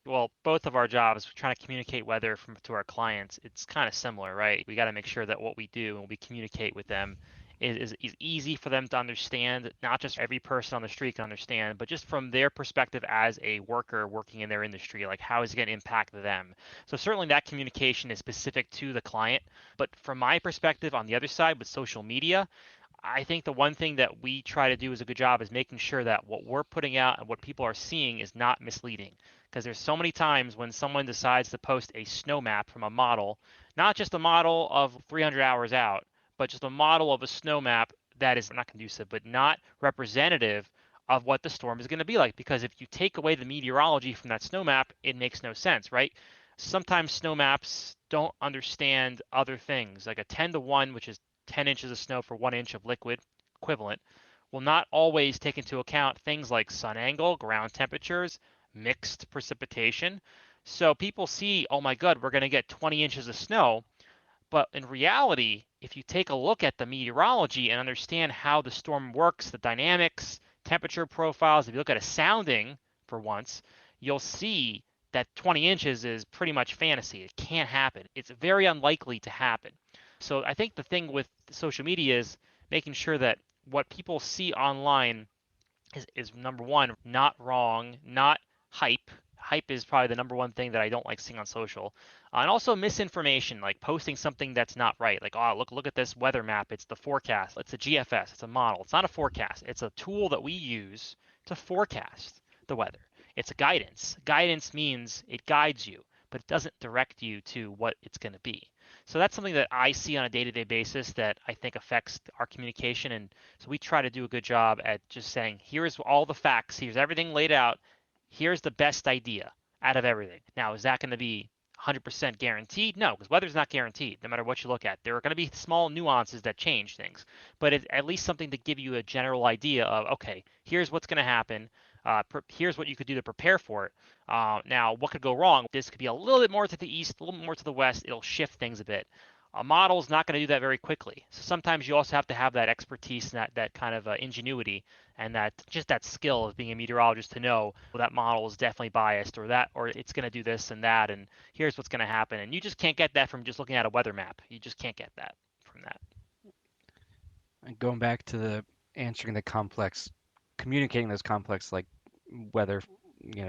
Well, both of our jobs, trying to communicate weather to our clients, it's kind of similar, right? We got to make sure that what we do and we communicate with them is easy for them to understand, not just every person on the street can understand, but just from their perspective as a worker working in their industry, like how is it going to impact them? So certainly that communication is specific to the client. But from my perspective, on the other side with social media, I think the one thing that we try to do as a good job is making sure that what we're putting out and what people are seeing is not misleading. Because there's so many times when someone decides to post a snow map from a model, not just a model of 300 hours out, but just a model of a snow map that is not conducive, but not representative of what the storm is going to be like. Because if you take away the meteorology from that snow map, it makes no sense, right? Sometimes snow maps don't understand other things, like a 10 to 1, which is 10 inches of snow for 1 inch of liquid equivalent, will not always take into account things like sun angle, ground temperatures, mixed precipitation. So people see, oh my God, we're going to get 20 inches of snow. But in reality, if you take a look at the meteorology and understand how the storm works, the dynamics, temperature profiles, if you look at a sounding for once, you'll see that 20 inches is pretty much fantasy. It can't happen. It's very unlikely to happen. So I think the thing with social media is making sure that what people see online is number one, not wrong, not hype. Hype is probably the number one thing that I don't like seeing on social. And also misinformation, like posting something that's not right. Like, oh, look at this weather map. It's the forecast. It's a GFS. It's a model. It's not a forecast. It's a tool that we use to forecast the weather. It's a guidance. Guidance means it guides you, but it doesn't direct you to what it's going to be. So that's something that I see on a day-to-day basis that I think affects our communication. And so we try to do a good job at just saying, here's all the facts, here's everything laid out, here's the best idea out of everything. Now, is that going to be 100% guaranteed? No, because weather's not guaranteed, no matter what you look at. There are going to be small nuances that change things, but it's at least something to give you a general idea of, okay, here's what's going to happen. Here's what you could do to prepare for it. Now, what could go wrong? This could be a little bit more to the east, a little more to the west. It'll shift things a bit. A model is not going to do that very quickly. So sometimes you also have to have that expertise and that kind of ingenuity and that skill of being a meteorologist to know, well, that model is definitely biased or it's going to do this and that and here's what's going to happen. And you just can't get that from just looking at a weather map. You just can't get that from that. And going back to the answering the complex, communicating those complex like weather,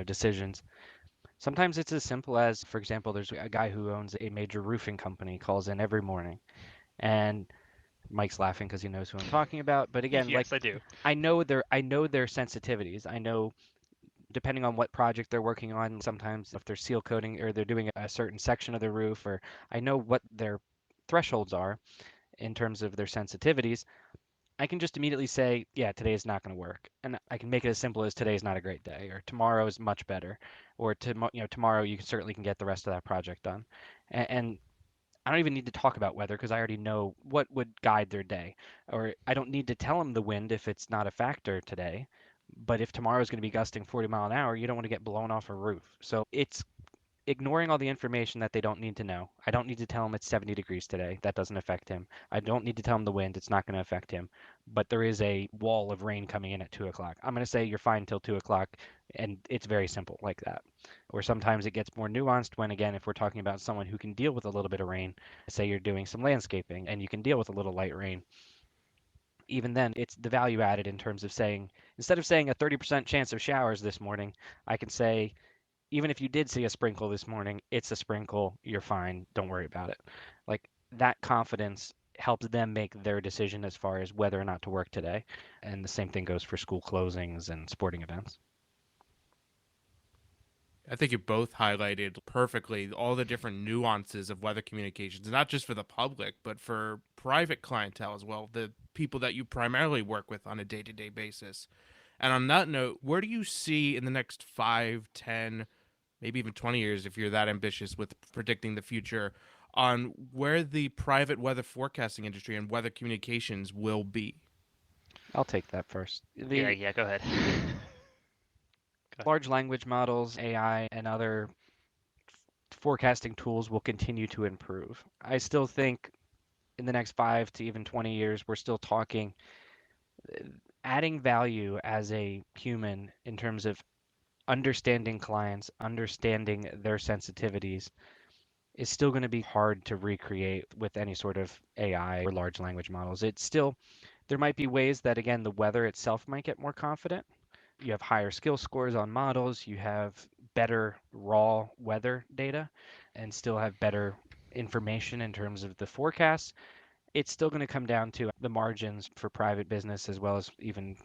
decisions. Sometimes it's as simple as, for example, there's a guy who owns a major roofing company, calls in every morning, and Mike's laughing because he knows who I'm talking about. But again, like Yes, I do. I know their sensitivities. I know depending on what project they're working on, sometimes if they're seal coating or they're doing a certain section of the roof, or I know what their thresholds are in terms of their sensitivities. I can just immediately say, yeah, today is not going to work. And I can make it as simple as today is not a great day, or tomorrow is much better, or tomorrow you certainly can get the rest of that project done. And I don't even need to talk about weather because I already know what would guide their day. Or I don't need to tell them the wind if it's not a factor today. But if tomorrow is going to be gusting 40 mile an hour, you don't want to get blown off a roof. So it's ignoring all the information that they don't need to know. I don't need to tell him it's 70 degrees today. That doesn't affect him. I don't need to tell him the wind. It's not going to affect him. But there is a wall of rain coming in at 2 o'clock. I'm going to say you're fine until 2 o'clock. And it's very simple like that. Or sometimes it gets more nuanced when, again, if we're talking about someone who can deal with a little bit of rain, say you're doing some landscaping and you can deal with a little light rain. Even then, it's the value added in terms of saying, instead of saying a 30% chance of showers this morning, I can say, even if you did see a sprinkle this morning, it's a sprinkle. You're fine. Don't worry about it. Like that confidence helps them make their decision as far as whether or not to work today. And the same thing goes for school closings and sporting events. I think you both highlighted perfectly all the different nuances of weather communications, not just for the public, but for private clientele as well, the people that you primarily work with on a day to day basis. And on that note, where do you see in the next 5, 10, maybe even 20 years, if you're that ambitious with predicting the future, on where the private weather forecasting industry and weather communications will be? I'll take that first. Yeah, go ahead. Large language models, AI, and other forecasting tools will continue to improve. I still think in the next 5 to even 20 years, we're still talking adding value as a human in terms of understanding clients, understanding their sensitivities, is still going to be hard to recreate with any sort of AI or large language models. It's still, there might be ways that, again, the weather itself might get more confident. You have higher skill scores on models, you have better raw weather data, and still have better information in terms of the forecasts. It's still going to come down to the margins for private business as well as even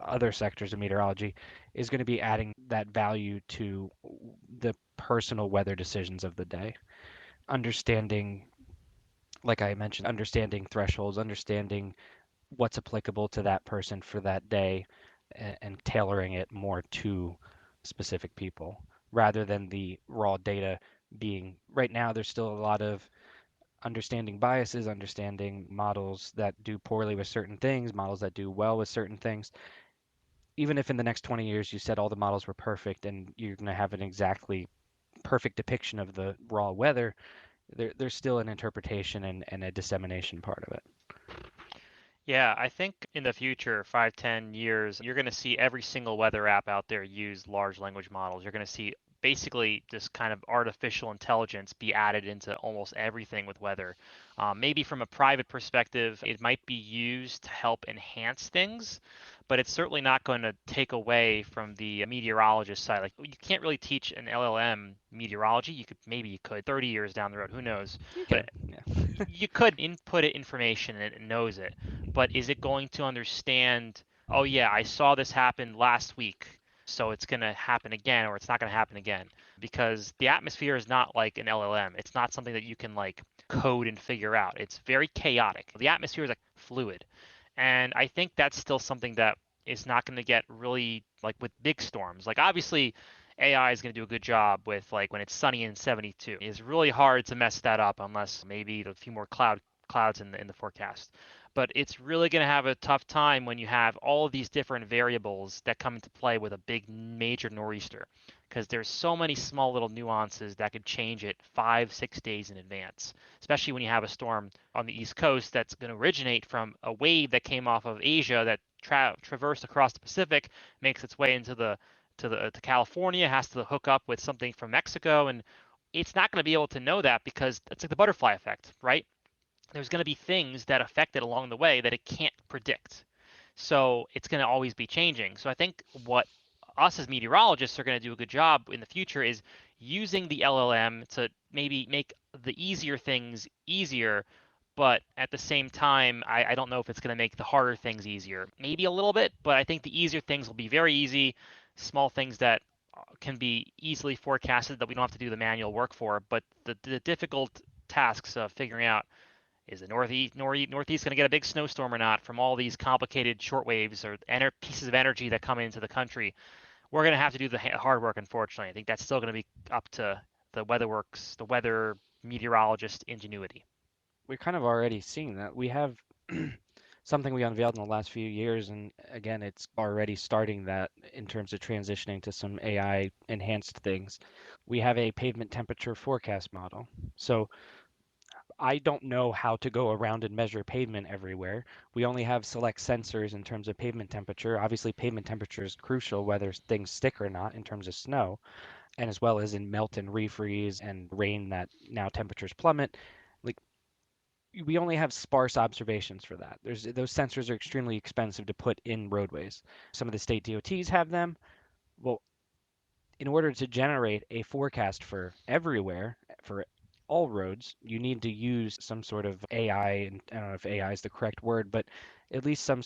other sectors of meteorology is going to be adding that value to the personal weather decisions of the day. Understanding, like I mentioned, understanding thresholds, understanding what's applicable to that person for that day, and tailoring it more to specific people rather than the raw data being right now. There's still a lot of understanding biases, understanding models that do poorly with certain things, models that do well with certain things. Even if in the next 20 years you said all the models were perfect and you're going to have an exactly perfect depiction of the raw weather, there's still an interpretation and a dissemination part of it. Yeah, I think in the future, 5, 10 years, you're going to see every single weather app out there use large language models. You're going to see basically this kind of artificial intelligence be added into almost everything with weather. Maybe from a private perspective, it might be used to help enhance things, but it's certainly not going to take away from the meteorologist side. Like you can't really teach an LLM meteorology. Maybe you could 30 years down the road, who knows? You But can, yeah. you could input it information and it knows it, but is it going to understand, oh yeah, I saw this happen last week, so it's going to happen again, or it's not going to happen again? Because the atmosphere is not like an LLM. It's not something that you can like code and figure out. It's very chaotic. The atmosphere is like fluid. And I think that's still something that is not going to get really like with big storms. Like obviously AI is going to do a good job with like when it's sunny and 72. It's really hard to mess that up unless maybe a few more clouds in the forecast. But it's really going to have a tough time when you have all of these different variables that come into play with a big major nor'easter, because there's so many small little nuances that could change it 5, 6 days in advance, especially when you have a storm on the East Coast that's going to originate from a wave that came off of Asia that traversed across the Pacific, makes its way into to California, has to hook up with something from Mexico, and it's not going to be able to know that because it's like the butterfly effect, right? There's going to be things that affect it along the way that it can't predict. So it's going to always be changing. So I think what us as meteorologists are going to do a good job in the future is using the LLM to maybe make the easier things easier, but at the same time, I don't know if it's going to make the harder things easier. Maybe a little bit, but I think the easier things will be very easy, small things that can be easily forecasted that we don't have to do the manual work for, but the difficult tasks of figuring out is the northeast going to get a big snowstorm or not from all these complicated short waves or pieces of energy that come into the country? We're going to have to do the hard work, unfortunately. I think that's still going to be up to the WeatherWorks, the weather meteorologist ingenuity. We're kind of already seeing that. We have something we unveiled in the last few years, and again, it's already starting that in terms of transitioning to some AI enhanced things. We have a pavement temperature forecast model. So I don't know how to go around and measure pavement everywhere. We only have select sensors in terms of pavement temperature. Obviously, pavement temperature is crucial whether things stick or not in terms of snow, and as well as in melt and refreeze and rain that now temperatures plummet. Like we only have sparse observations for that. Those sensors are extremely expensive to put in roadways. Some of the state DOTs have them. Well, in order to generate a forecast for everywhere, for all roads, you need to use some sort of AI, and I don't know if AI is the correct word, but at least some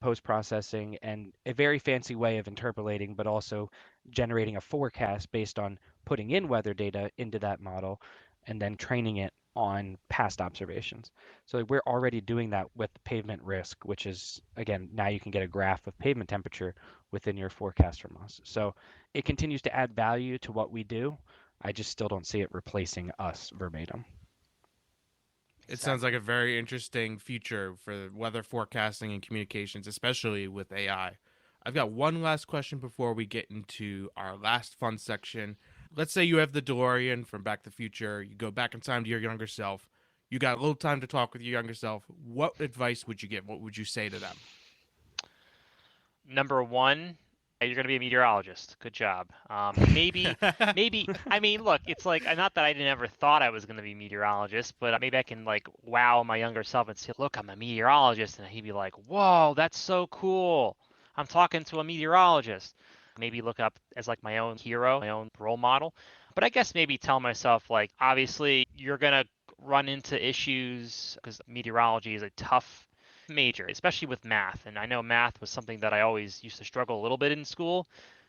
post processing and a very fancy way of interpolating, but also generating a forecast based on putting in weather data into that model and then training it on past observations. So we're already doing that with pavement risk, which is again, now you can get a graph of pavement temperature within your forecast from us. So it continues to add value to what we do. I just still don't see it replacing us verbatim. It sounds like Exactly. a very interesting future for weather forecasting and communications, especially with AI. I've got one last question before we get into our last fun section. Let's say you have the DeLorean from Back to the Future. You go back in time to your younger self. You got a little time to talk with your younger self. What advice would you give? What would you say to them? Number one, You're going to be a meteorologist. Good job. Maybe. I mean, look, it's like not that I never thought I was going to be a meteorologist, but maybe I can like wow my younger self and say, "Look, I'm a meteorologist," and he'd be like, "Whoa, that's so cool! I'm talking to a meteorologist." Maybe look up as like my own hero, my own role model. But I guess maybe tell myself like, obviously, you're gonna run into issues because meteorology is a tough major, especially with math. And I know math was something that I always used to struggle a little bit in school.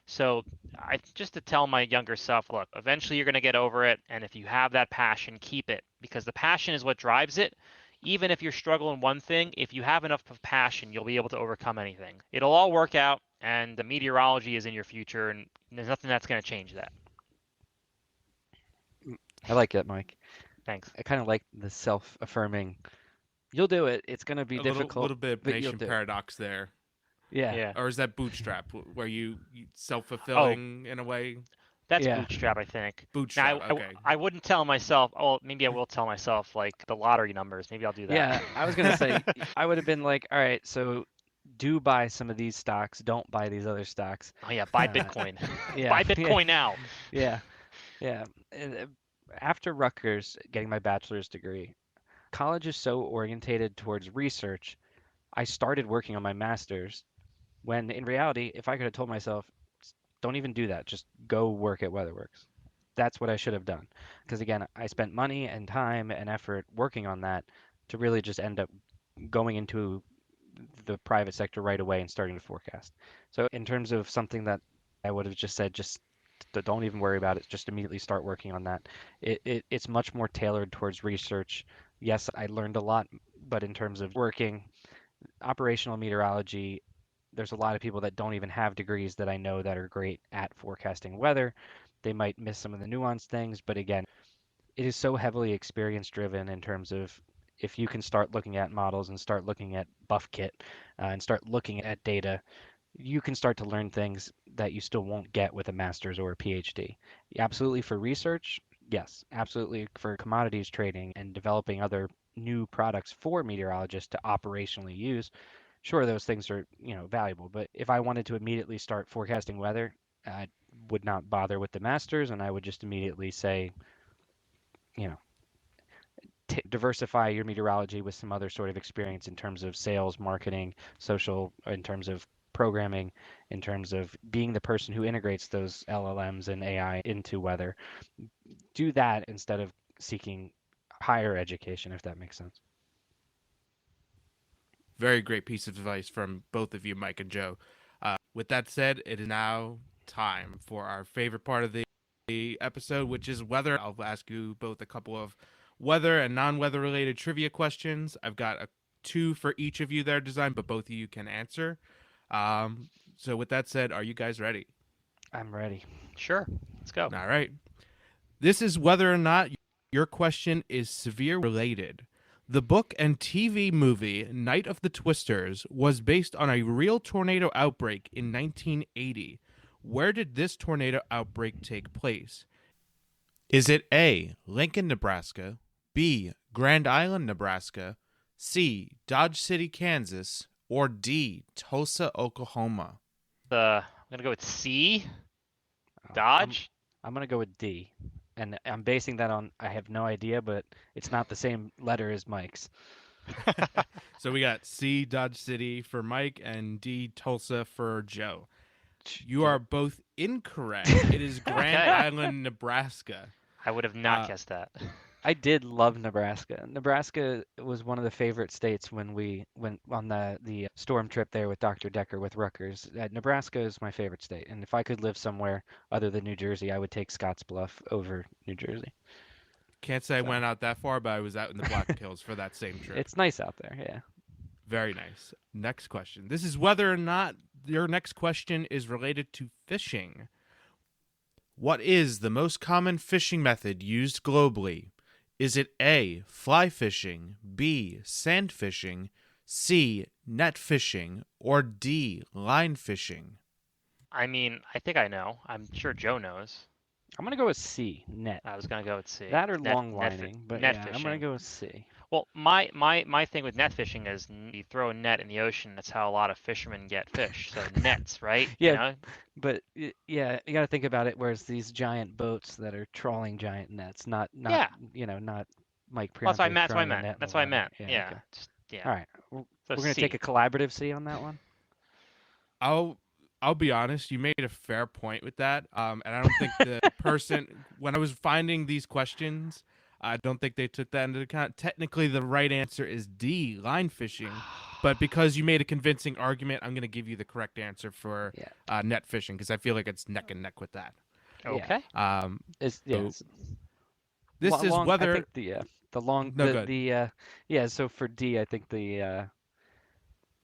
So I just to tell my younger self, look, eventually you're going to get over it. And if you have that passion, keep it because the passion is what drives it. Even if you're struggling one thing, if you have enough of passion, you'll be able to overcome anything. It'll all work out, and the meteorology is in your future, and there's nothing that's going to change that. I like it, Mike. Thanks. I kind of like the self-affirming. You'll do it. It's going to be A difficult, little bit of but you'll nation do it. paradox there. Yeah. Yeah. Or is that bootstrap, where you Oh, self-fulfilling in a way? that's Yeah. bootstrap, I think. Now, Bootstrap, okay. I wouldn't tell myself, oh, maybe I will tell myself like the lottery numbers. Maybe I'll do that. Yeah. I was going to say, I would have been like, all right, so do buy some of these stocks. Don't buy these other stocks. Oh yeah, buy Uh, Bitcoin. Yeah. Buy Yeah. Bitcoin now. Yeah. Yeah. After Rutgers getting my bachelor's degree, college is so orientated towards research. I started working on my master's when in reality, if I could have told myself, don't even do that, just go work at WeatherWorks. That's what I should have done. Because again, I spent money and time and effort working on that to really just end up going into the private sector right away and starting to forecast. So in terms of something that I would have just said, just don't even worry about it. Just immediately start working on that. It's much more tailored towards research. Yes, I learned a lot, but in terms of working, operational meteorology, there's a lot of people that don't even have degrees that I know that are great at forecasting weather. They might miss some of the nuanced things, but again, it is so heavily experience driven in terms of if you can start looking at models and start looking at BuffKit and start looking at data, you can start to learn things that you still won't get with a master's or a PhD. Absolutely for research, yes. Absolutely for commodities trading and developing other new products for meteorologists to operationally use. Sure, those things are, valuable, but if I wanted to immediately start forecasting weather, I would not bother with the masters and I would just immediately say, you know, diversify your meteorology with some other sort of experience in terms of sales, marketing, social, in terms of programming, in terms of being the person who integrates those LLMs and AI into weather. Do that instead of seeking higher education, if that makes sense. Very great piece of advice from both of you, Mike and Joe. With that said, it is now time for our favorite part of the episode, which is weather. I'll ask you both a couple of weather and non-weather related trivia questions. I've got two for each of you that are designed, but both of you can answer. So with that said, are you guys ready? I'm ready. Sure. Let's go. All right. This is whether or not your question is severe related. The book and TV movie Night of the Twisters was based on a real tornado outbreak in 1980. Where did this tornado outbreak take place? Is it A, Lincoln, Nebraska, B, Grand Island, Nebraska, C, Dodge City, Kansas, or D, Tulsa, Oklahoma? I'm gonna go with C. I'm, Dodge. I'm going to go with D. And I'm basing that on, I have no idea, but it's not the same letter as Mike's. So we got C, Dodge City for Mike, and D, Tulsa for Joe. You are both incorrect. It is Grand Okay. Island, Nebraska. I would have not guessed that. I did love Nebraska. Nebraska was one of the favorite states when we went on the storm trip there with Dr. Decker with Rutgers. Nebraska is my favorite state, and if I could live somewhere other than New Jersey, I would take Scottsbluff over New Jersey. Can't say I So- went out that far, but I was out in the Black Hills for that same trip. It's nice out there, yeah. Very nice. Next question. This is whether or not your next question is related to fishing. What is the most common fishing method used globally? Is it A, fly fishing, B, sand fishing, C, net fishing, or D, line fishing? I mean, I think I know. I'm sure Joe knows. I'm gonna go with C, net. I was gonna go with C. That or Net- long net fi- lining, but net yeah, I'm fishing. gonna go with C. Well, my thing with net fishing is you throw a net in the ocean. That's how a lot of fishermen get fish. So nets, right? You Yeah, know? but yeah, you got to think about it. Whereas these giant boats that are trawling giant nets, not Yeah. not Mike Well, Priante that's what I throwing a meant. net in the That's what I water. meant. Yeah, Yeah. okay. Just yeah. All right, So we're gonna take C. a collaborative C on that one. I'll I'll be honest. You made a fair point with that, and I don't think the person when I was finding these questions, I don't think they took that into account. Technically, the right answer is D, line fishing. But because you made a convincing argument, I'm going to give you the correct answer for Yeah, net fishing because I feel like it's neck and neck with that. yeah. Okay. It's So yes. this is Long. I whether think the long no good. the yeah. So for D, I think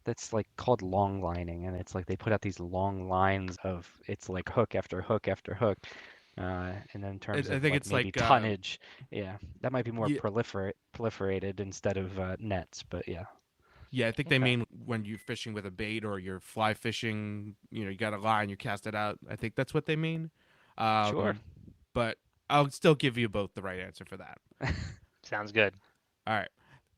that's like called long lining, and it's like they put out these long lines of it's like hook after hook after hook. And then in terms I of think like it's maybe like tonnage, yeah, that might be more yeah, proliferated instead of nets, but yeah, yeah. I think they Okay. mean when you're fishing with a bait or you're fly fishing. You got a line, you cast it out. I think that's what they mean. sure. Um, but I'll still give you both the right answer for that. Sounds good. All right.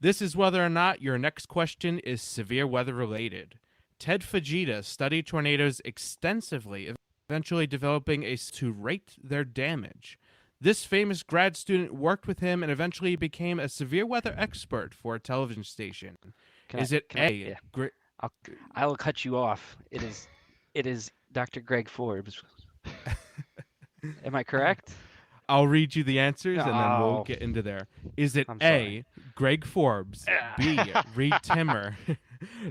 This is whether or not your next question is severe weather related. Ted Fujita studied tornadoes extensively, eventually developing to rate their damage. This famous grad student worked with him and eventually became a severe weather expert for a television station. Is it Can I, A? yeah, I'll, I will cut you off. It is Dr. Greg Forbes. Am I correct? I'll read you the answers and then we'll Oh, get into there. Is it I'm sorry. A, Greg Forbes, B, Ah. Reed Timmer,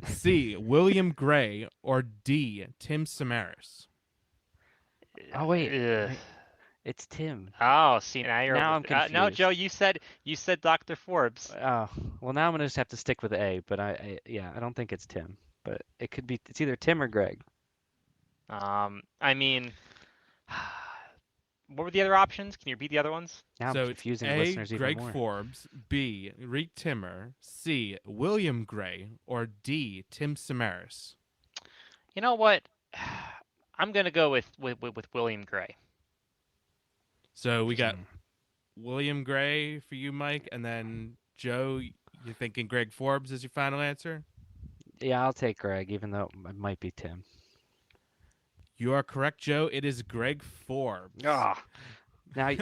C, William Gray, or D, Tim Samaras? Oh wait, Ugh. it's Tim. Oh, see, now you're Now over. I'm No, Joe, confused. you said Dr. Forbes. Oh, well now I'm gonna just have to stick with A, but yeah, I don't think it's Tim, but it could be. It's either Tim or Greg. I mean, what were the other options? Can you repeat the other ones? Now I'm So it's confusing A, listeners even Greg more. Forbes, B, Reed Timmer, C, William Gray, or D, Tim Samaras? You know what? I'm gonna go with William Gray. So we got Hmm. William Gray for you, Mike, and then Joe, you're thinking Greg Forbes is your final answer? Yeah, I'll take Greg, even though it might be Tim. You are correct, Joe. It is Greg Forbes. Ah, now I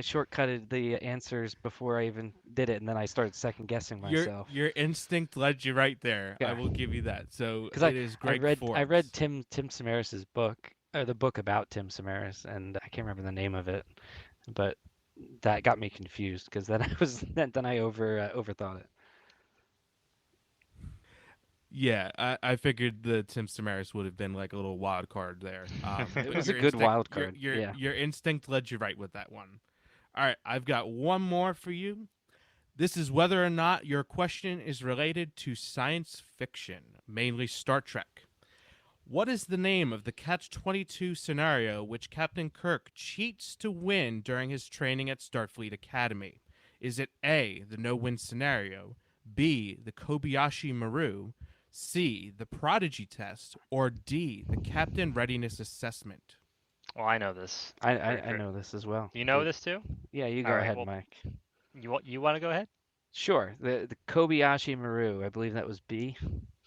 shortcutted the answers before I even did it, and then I started second guessing Your myself. your instinct led you right there. I Yeah, will give you that. So because it is Greg I read Forbes. Tim Samaras' book, or the book about Tim Samaras, and I can't remember the name of it, but that got me confused because then I overthought it. Yeah, I figured the Tim Samaras would have been like a little wild card there. It But was a your good instinct wild card. Yeah. your instinct led you right with that one. All right, I've got one more for you. This is whether or not your question is related to science fiction, mainly Star Trek. What is the name of the Catch 22 scenario which Captain Kirk cheats to win during his training at Starfleet Academy? Is it A, the no win scenario, B, the Kobayashi Maru, C, the Prodigy test, or D, the Captain Readiness Assessment? Well, I know this. I know this as well. You know this too? Yeah, you All go right. ahead, Well, Mike. you want to go ahead? Sure. The Kobayashi Maru, I believe that was B.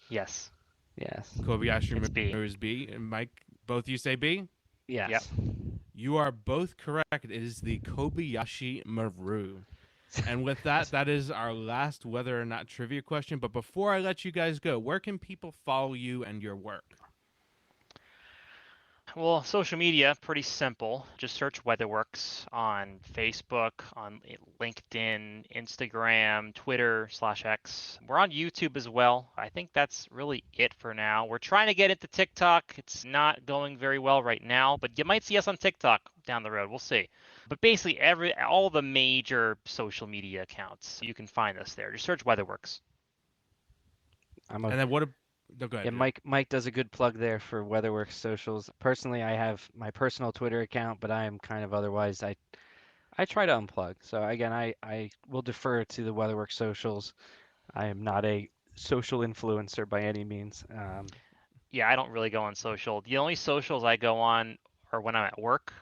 Yes, Yes. Kobayashi it's B. Maru is B, and Mike, both you say B? Yep. Yes. You are both correct. It is the Kobayashi Maru. And with that, that is our last whether or not trivia question. But before I let you guys go, where can people follow you and your work? Well, social media, pretty simple. Just search WeatherWorks on Facebook, on LinkedIn, Instagram, Twitter/X. We're on YouTube as well. I think that's really it for now. We're trying to get into TikTok. It's not going very well right now, but you might see us on TikTok down the road. We'll see. But basically, all the major social media accounts, you can find us there. Just search WeatherWorks. I'm And a then what? No, go Yeah, ahead, Joe. Mike does a good plug there for WeatherWorks socials. Personally, I have my personal Twitter account, but I am kind of otherwise I try to unplug. So again, I will defer to the WeatherWorks socials. I am not a social influencer by any means. Yeah, I don't really go on social. The only socials I go on are when I'm at work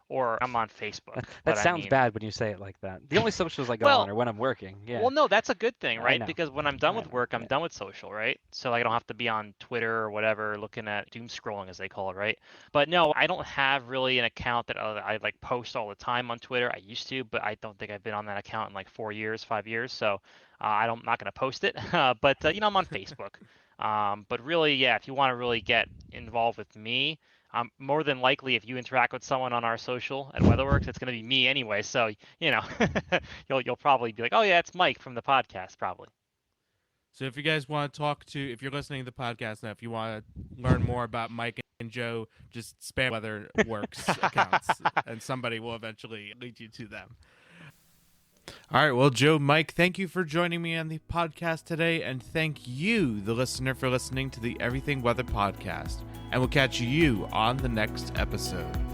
or I'm on Facebook. That But I sounds mean, bad when you say it like that. The only socials I go well, on are when I'm working. Yeah, well, no, that's a good thing, I right? know. Because when I'm done I with know. work, I'm Yeah. done with social, right? So I don't have to be on Twitter or whatever, looking at doom scrolling as they call it, right? But no, I don't have really an account that I like post all the time on Twitter. I used to, but I don't think I've been on that account in like 4 years, 5 years. So I'm not going to post it. But I'm on Facebook. But really, yeah, if you want to really get involved with me, more than likely, if you interact with someone on our social at WeatherWorks, it's going to be me anyway. So you'll probably be like, oh yeah, it's Mike from the podcast, probably. So if you guys want to talk to, if you're listening to the podcast now, if you want to learn more about Mike and Joe, just spam WeatherWorks accounts, and somebody will eventually lead you to them. All right, well, Joe, Mike, thank you for joining me on the podcast today, and thank you, the listener, for listening to the Everything Weather podcast. And we'll catch you on the next episode.